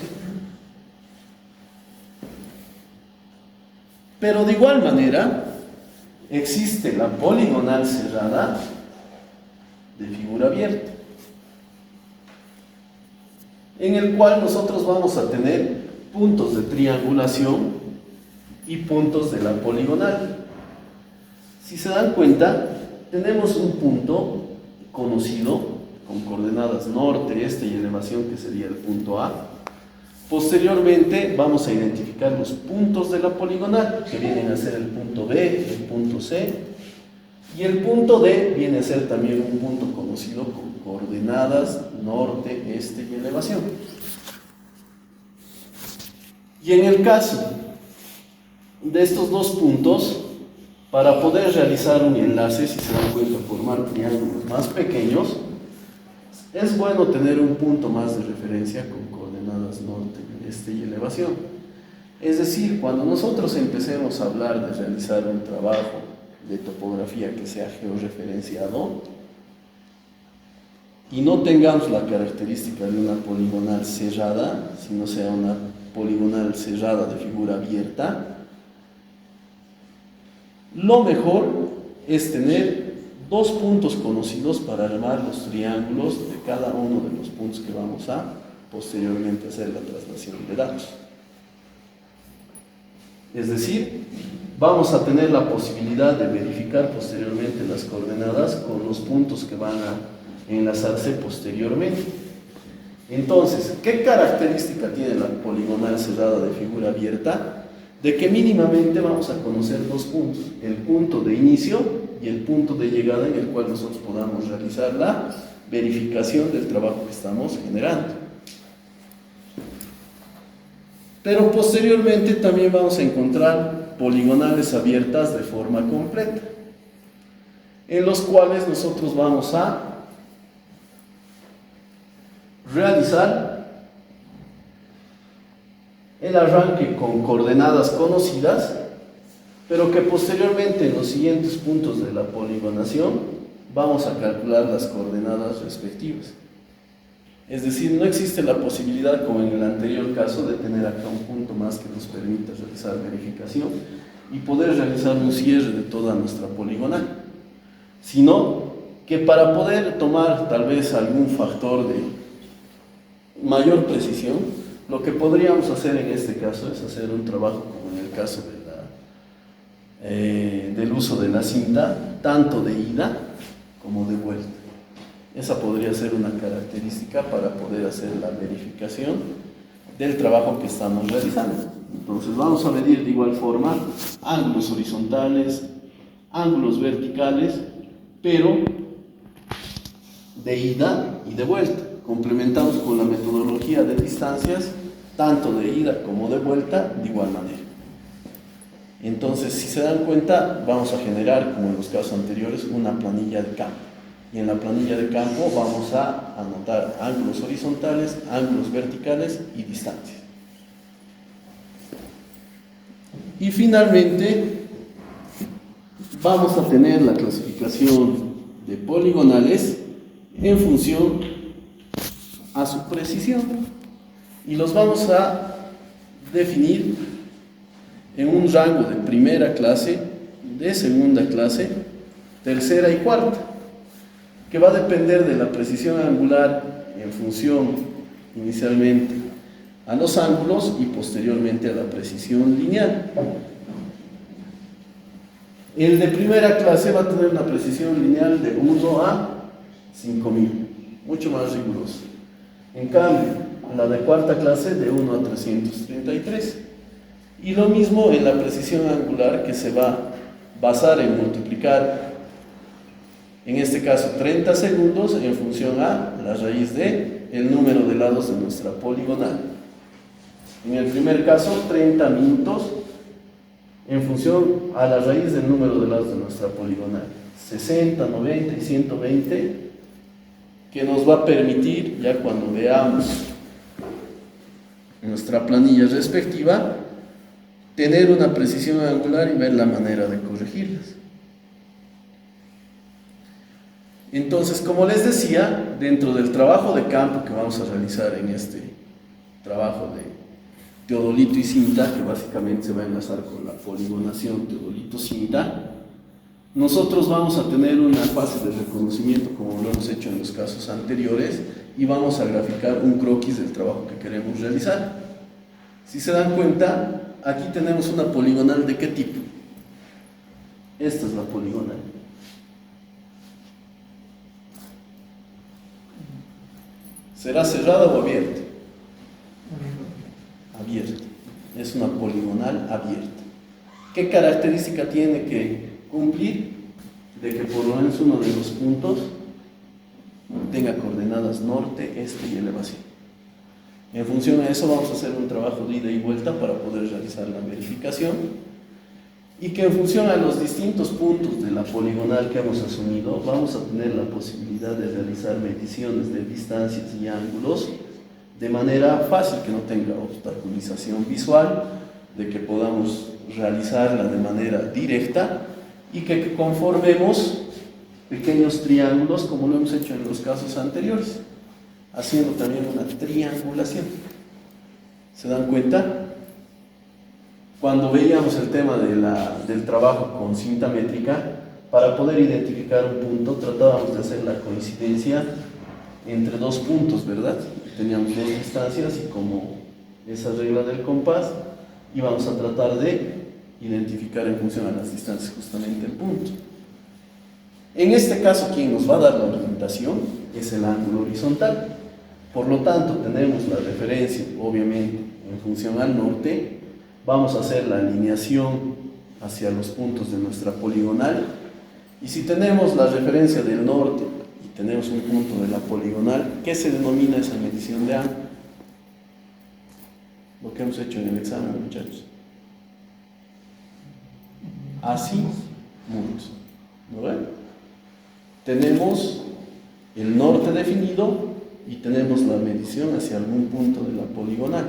Pero de igual manera, existe la poligonal cerrada de figura abierta, en el cual nosotros vamos a tener puntos de triangulación y puntos de la poligonal. Si se dan cuenta, tenemos un punto conocido con coordenadas norte, este y elevación, que sería el punto A. Posteriormente vamos a identificar los puntos de la poligonal, que vienen a ser el punto B, el punto C, y el punto D viene a ser también un punto conocido con coordenadas norte, este y elevación. Y en el caso de estos dos puntos, para poder realizar un enlace, si se dan cuenta, formar triángulos más pequeños, es bueno tener un punto más de referencia con coordenadas norte, este y elevación. Es decir, cuando nosotros empecemos a hablar de realizar un trabajo de topografía que sea georreferenciado y no tengamos la característica de una poligonal cerrada, sino sea una poligonal cerrada de figura abierta, lo mejor es tener dos puntos conocidos para armar los triángulos de cada uno de los puntos que vamos a posteriormente hacer la traslación de datos. Es decir, vamos a tener la posibilidad de verificar posteriormente las coordenadas con los puntos que van a enlazarse posteriormente. Entonces, ¿qué característica tiene la poligonal cerrada de figura abierta? De que mínimamente vamos a conocer dos puntos, el punto de inicio y el punto de llegada en el cual nosotros podamos realizar la verificación del trabajo que estamos generando. Pero posteriormente también vamos a encontrar poligonales abiertas de forma completa, en los cuales nosotros vamos a realizar el arranque con coordenadas conocidas, pero que posteriormente en los siguientes puntos de la poligonación vamos a calcular las coordenadas respectivas. Es decir, no existe la posibilidad, como en el anterior caso, de tener acá un punto más que nos permita realizar verificación y poder realizar un cierre de toda nuestra poligonal, sino que para poder tomar tal vez algún factor de mayor precisión, lo que podríamos hacer en este caso es hacer un trabajo como en el caso del uso de la cinta, tanto de ida como de vuelta. Esa podría ser una característica para poder hacer la verificación del trabajo que estamos realizando. Entonces vamos a medir de igual forma ángulos horizontales, ángulos verticales, pero de ida y de vuelta. Complementamos con la metodología de distancias, tanto de ida como de vuelta, de igual manera. Entonces, si se dan cuenta, vamos a generar, como en los casos anteriores, una planilla de campo. Y en la planilla de campo vamos a anotar ángulos horizontales, ángulos verticales y distancias. Y finalmente, vamos a tener la clasificación de poligonales en función a su precisión. Y los vamos a definir en un rango de primera clase, de segunda clase, tercera y cuarta, que va a depender de la precisión angular en función inicialmente a los ángulos y posteriormente a la precisión lineal. El de primera clase va a tener una precisión lineal de 1 a 5000, mucho más riguroso. En cambio, la de cuarta clase de 1 a 333. Y lo mismo en la precisión angular, que se va a basar en multiplicar, en este caso 30 segundos, en función a la raíz de el número de lados de nuestra poligonal. En el primer caso, 30 minutos en función a la raíz del número de lados de nuestra poligonal. 60, 90 y 120, que nos va a permitir, ya cuando veamos nuestra planilla respectiva, tener una precisión angular y ver la manera de corregirlas. Entonces, como les decía, dentro del trabajo de campo que vamos a realizar en este trabajo de teodolito y cinta, que básicamente se va a enlazar con la poligonación teodolito-cinta, nosotros vamos a tener una fase de reconocimiento como lo hemos hecho en los casos anteriores y vamos a graficar un croquis del trabajo que queremos realizar. Si se dan cuenta, aquí tenemos una poligonal ¿de qué tipo? Esta es la poligonal. ¿Será cerrada o abierta? Abierta. Es una poligonal abierta. ¿Qué característica tiene que cumplir? De que por lo menos uno de los puntos tenga coordenadas norte, este y elevación. En función a eso vamos a hacer un trabajo de ida y vuelta para poder realizar la verificación, y que en función a los distintos puntos de la poligonal que hemos asumido vamos a tener la posibilidad de realizar mediciones de distancias y ángulos de manera fácil, que no tenga obstaculización visual, de que podamos realizarla de manera directa y que conformemos pequeños triángulos como lo hemos hecho en los casos anteriores, haciendo también una triangulación. ¿Se dan cuenta? Cuando veíamos el tema del trabajo con cinta métrica, para poder identificar un punto tratábamos de hacer la coincidencia entre dos puntos, ¿verdad? Teníamos dos distancias y como esa regla del compás íbamos a tratar de identificar en función a las distancias justamente el punto. En este caso, quien nos va a dar la orientación es el ángulo horizontal. Por lo tanto, tenemos la referencia, obviamente, en función al norte. Vamos a hacer la alineación hacia los puntos de nuestra poligonal. Y si tenemos la referencia del norte y tenemos un punto de la poligonal, ¿qué se denomina esa medición de ángulo? Lo que hemos hecho en el examen, muchachos. Azimut. ¿No ven? Tenemos el norte definido y tenemos la medición hacia algún punto de la poligonal.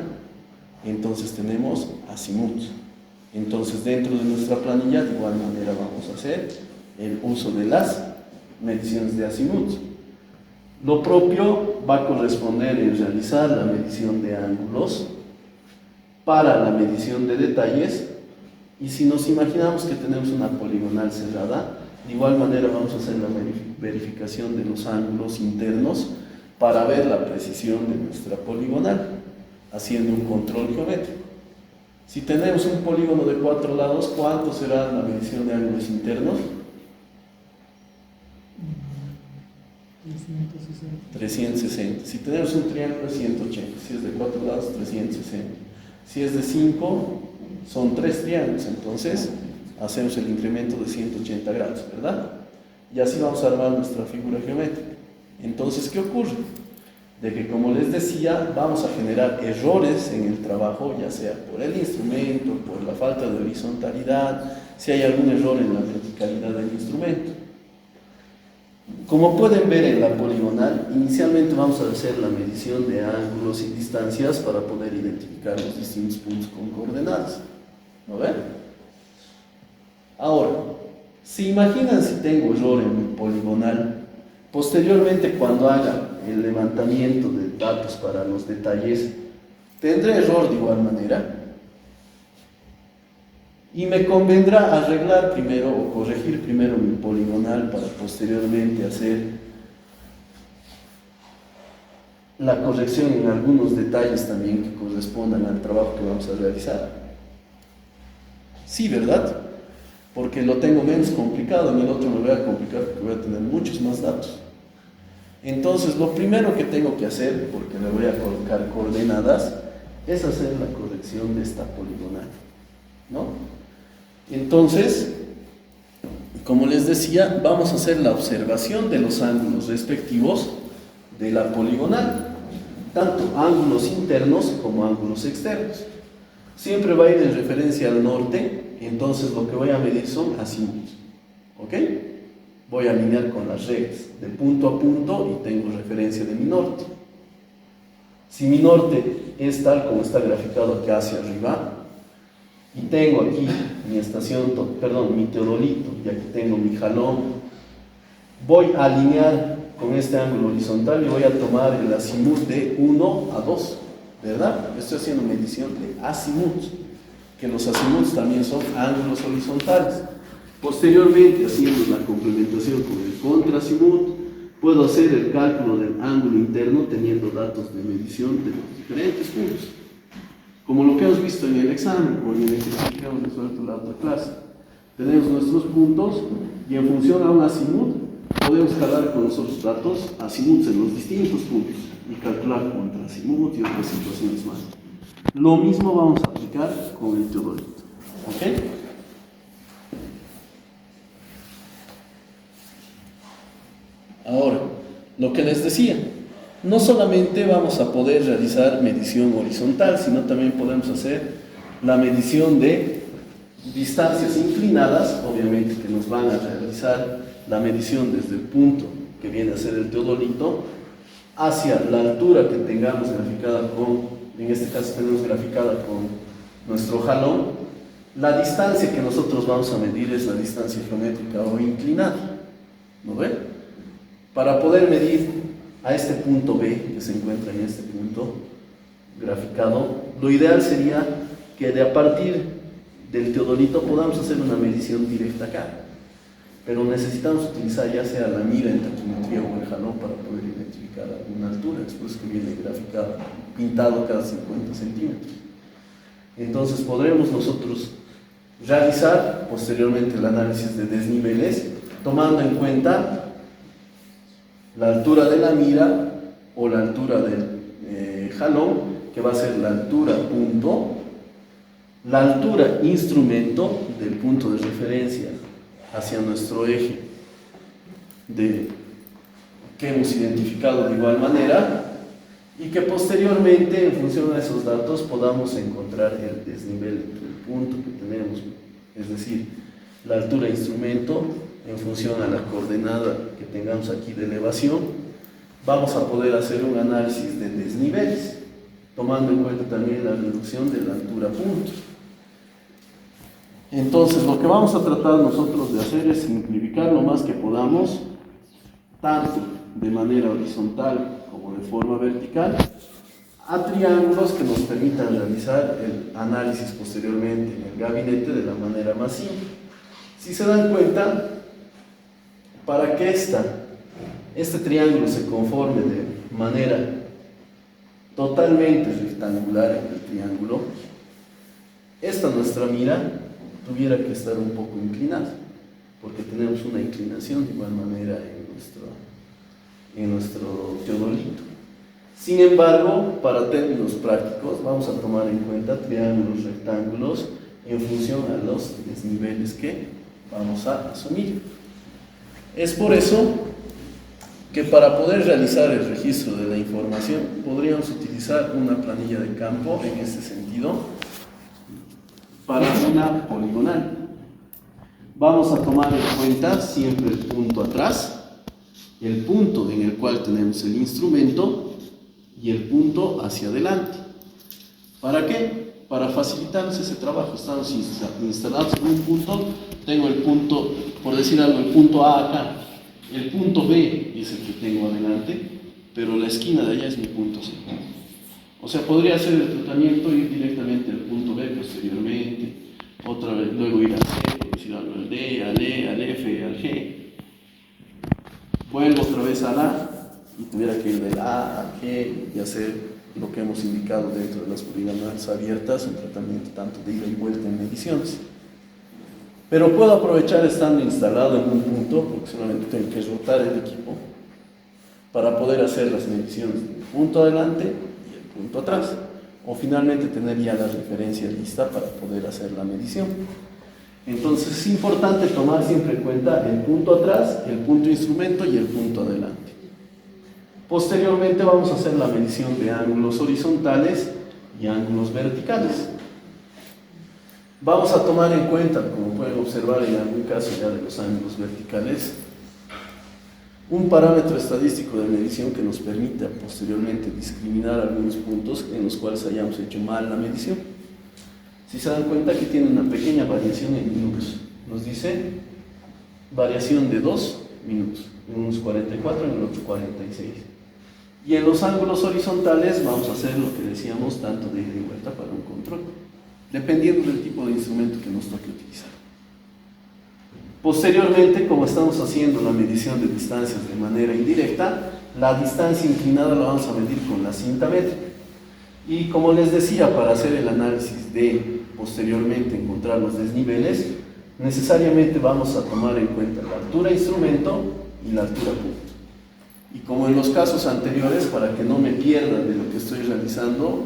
Entonces tenemos azimut. Entonces dentro de nuestra planilla de igual manera vamos a hacer el uso de las mediciones de azimut. Lo propio va a corresponder en realizar la medición de ángulos para la medición de detalles, y si nos imaginamos que tenemos una poligonal cerrada, de igual manera vamos a hacer la verificación de los ángulos internos para ver la precisión de nuestra poligonal, haciendo un control geométrico. Si tenemos un polígono de 4 lados, ¿cuánto será la medición de ángulos internos? 360. Si tenemos un triángulo, 180. Si es de 4 lados, 360. Si es de 5, son 3 triángulos. Entonces, hacemos el incremento de 180 grados, ¿verdad? Y así vamos a armar nuestra figura geométrica. Entonces, ¿qué ocurre? De que, como les decía, vamos a generar errores en el trabajo, ya sea por el instrumento, por la falta de horizontalidad, si hay algún error en la verticalidad del instrumento. Como pueden ver en la poligonal, inicialmente vamos a hacer la medición de ángulos y distancias para poder identificar los distintos puntos con coordenadas. ¿No ven? Ahora, si imaginan si tengo error en mi poligonal, posteriormente cuando haga el levantamiento de datos para los detalles, tendré error de igual manera. Y me convendrá arreglar primero o corregir primero mi poligonal para posteriormente hacer la corrección en algunos detalles también que correspondan al trabajo que vamos a realizar. Sí, ¿verdad? Porque lo tengo menos complicado, en el otro me voy a complicar porque voy a tener muchos más datos. Entonces, lo primero que tengo que hacer, porque le voy a colocar coordenadas, es hacer la corrección de esta poligonal, ¿no? Entonces, como les decía, vamos a hacer la observación de los ángulos respectivos de la poligonal, tanto ángulos internos como ángulos externos. Siempre va a ir en referencia al norte, entonces lo que voy a medir son azimuts, ¿ok? Voy a alinear con las reglas de punto a punto y tengo referencia de mi norte. Si mi norte es tal como está graficado aquí hacia arriba, y tengo aquí mi estación, mi teodolito, y aquí tengo mi jalón, voy a alinear con este ángulo horizontal y voy a tomar el azimut de 1 a 2, ¿verdad? Estoy haciendo medición de azimuts, que los azimuts también son ángulos horizontales. Posteriormente, haciendo la complementación con el contraazimut, puedo hacer el cálculo del ángulo interno teniendo datos de medición de los diferentes puntos, como lo que hemos visto en el examen o en el ejercicio que hemos resuelto en la otra clase. Tenemos nuestros puntos y en función a un azimut podemos jalar con los otros datos azimuts en los distintos puntos y calcular contra azimut y otras situaciones más. Lo mismo vamos a aplicar con el teodolito, ¿ok? Ahora, lo que les decía, no solamente vamos a poder realizar medición horizontal, sino también podemos hacer la medición de distancias inclinadas, obviamente que nos van a realizar la medición desde el punto que viene a ser el teodolito hacia la altura que tengamos graficada en este caso tenemos graficada con nuestro jalón. La distancia que nosotros vamos a medir es la distancia geométrica o inclinada, ¿no ven? Para poder medir a este punto B, que se encuentra en este punto graficado, lo ideal sería que de a partir del teodolito podamos hacer una medición directa acá, pero necesitamos utilizar ya sea la mira en taquimetría o el jalón para poder identificar alguna altura, después que viene graficado, pintado cada 50 centímetros. Entonces podremos nosotros realizar posteriormente el análisis de desniveles tomando en cuenta la altura de la mira o la altura del jalón, que va a ser la altura punto, la altura instrumento del punto de referencia hacia nuestro eje que hemos identificado de igual manera, y que posteriormente, en función de esos datos, podamos encontrar el desnivel entre el punto que tenemos, es decir, la altura de instrumento en función a la coordenada que tengamos aquí de elevación. Vamos a poder hacer un análisis de desniveles, tomando en cuenta también la reducción de la altura punto. Entonces, lo que vamos a tratar nosotros de hacer es simplificar lo más que podamos, tanto de manera horizontal como de forma vertical, a triángulos que nos permitan realizar el análisis posteriormente en el gabinete de la manera más simple. Si se dan cuenta, para que este triángulo se conforme de manera totalmente rectangular en el triángulo, esta nuestra mira tuviera que estar un poco inclinada, porque tenemos una inclinación de igual manera en nuestro teodolito. Sin embargo, para términos prácticos, vamos a tomar en cuenta triángulos rectángulos en función a los desniveles que vamos a asumir. Es por eso que para poder realizar el registro de la información podríamos utilizar una planilla de campo en este sentido para una poligonal. Vamos a tomar en cuenta siempre el punto atrás, el punto en el cual tenemos el instrumento y el punto hacia adelante. ¿Para qué? Para facilitarnos ese trabajo. Estamos instalados en un punto, tengo el punto, por decir algo, el punto A acá, el punto B es el que tengo adelante, pero la esquina de allá es mi punto C. O sea, podría hacer el tratamiento, ir directamente al punto B posteriormente, otra vez, luego ir al C, por decir algo, al D, al E, al F, al G. Vuelvo otra vez al A y tuviera que ir del A al G y hacer lo que hemos indicado dentro de las poligonales abiertas, un tratamiento tanto de ida y vuelta en mediciones. Pero puedo aprovechar estando instalado en un punto, porque solamente tengo que rotar el equipo, para poder hacer las mediciones del punto adelante y el punto atrás, o finalmente tener ya la referencia lista para poder hacer la medición. Entonces es importante tomar siempre en cuenta el punto atrás, el punto instrumento y el punto adelante. Posteriormente vamos a hacer la medición de ángulos horizontales y ángulos verticales. Vamos a tomar en cuenta, como pueden observar en algún caso ya de los ángulos verticales, un parámetro estadístico de medición que nos permita posteriormente discriminar algunos puntos en los cuales hayamos hecho mal la medición. Si se dan cuenta, aquí tiene una pequeña variación en minutos. Nos dice variación de 2 minutos, en unos 44, en el otro 46. Y en los ángulos horizontales vamos a hacer lo que decíamos, tanto de ida y vuelta para un control, dependiendo del tipo de instrumento que nos toque utilizar. Posteriormente, como estamos haciendo la medición de distancias de manera indirecta, la distancia inclinada la vamos a medir con la cinta métrica. Y como les decía, para hacer el análisis de posteriormente encontrar los desniveles, necesariamente vamos a tomar en cuenta la altura instrumento y la altura punto. Y como en los casos anteriores, para que no me pierda de lo que estoy realizando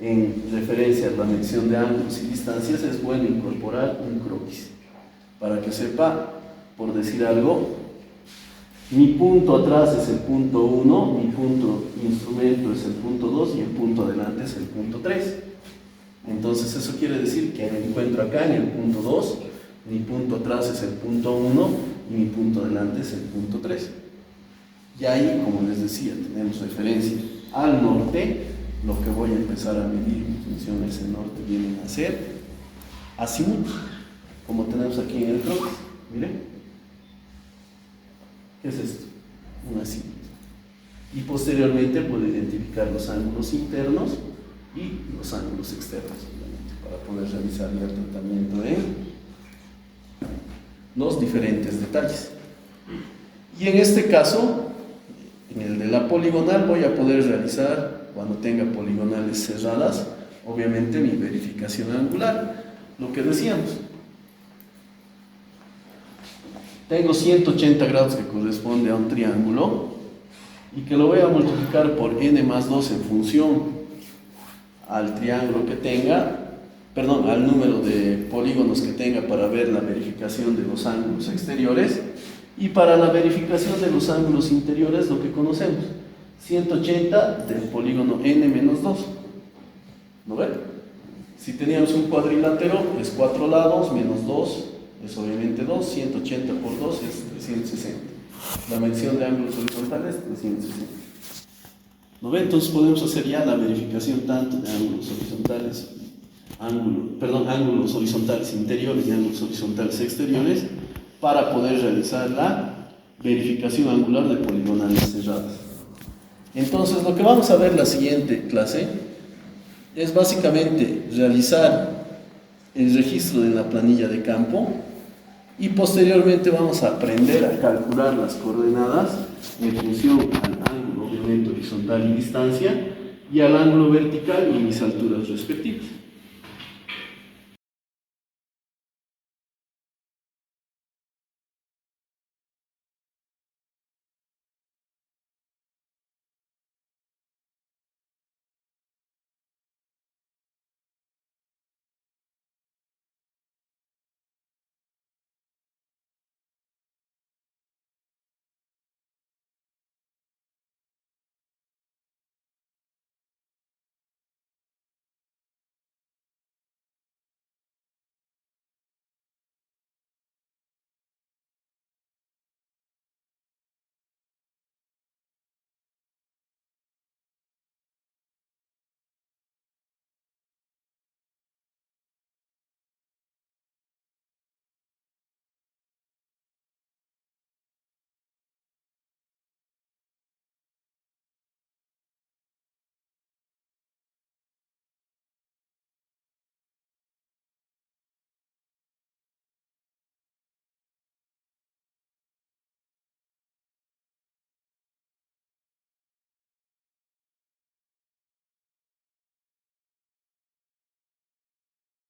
en referencia a la medición de ángulos y distancias, es bueno incorporar un croquis para que sepa, por decir algo, Mi punto atrás es el punto 1, mi punto instrumento es el punto 2 y el punto adelante es el punto 3. Entonces eso quiere decir que me encuentro acá en el punto 2, mi punto atrás es el punto 1 y mi punto adelante es el punto 3. Y ahí, como les decía, tenemos referencia al norte. Lo que voy a empezar a medir en función de ese norte vienen a ser azimuts, como tenemos aquí en el croquis. Miren, ¿qué es esto? Un azimut. Y posteriormente puedo identificar los ángulos internos y los ángulos externos, obviamente, para poder realizar ya el tratamiento de los diferentes detalles. Y en este caso, en el de la poligonal, voy a poder realizar, cuando tenga poligonales cerradas, obviamente mi verificación angular. Lo que decíamos, tengo 180 grados que corresponde a un triángulo y que lo voy a multiplicar por n más 2 en función al triángulo que tenga, perdón, al número de polígonos que tenga para ver la verificación de los ángulos exteriores, y para la verificación de los ángulos interiores lo que conocemos, 180 del polígono n menos 2. ¿No ven? Si teníamos un cuadrilátero es 4 lados menos 2 es obviamente 2, 180 por 2 es 360. La medición de ángulos horizontales es 360. ¿No ven? Entonces podemos hacer ya la verificación tanto de ángulos horizontales, ángulos horizontales interiores y ángulos horizontales exteriores, para poder realizar la verificación angular de poligonales cerradas. Entonces lo que vamos a ver en la siguiente clase es básicamente realizar el registro de la planilla de campo, y posteriormente vamos a aprender a calcular las coordenadas en función al ángulo obviamente horizontal y distancia, y al ángulo vertical y mis alturas respectivas.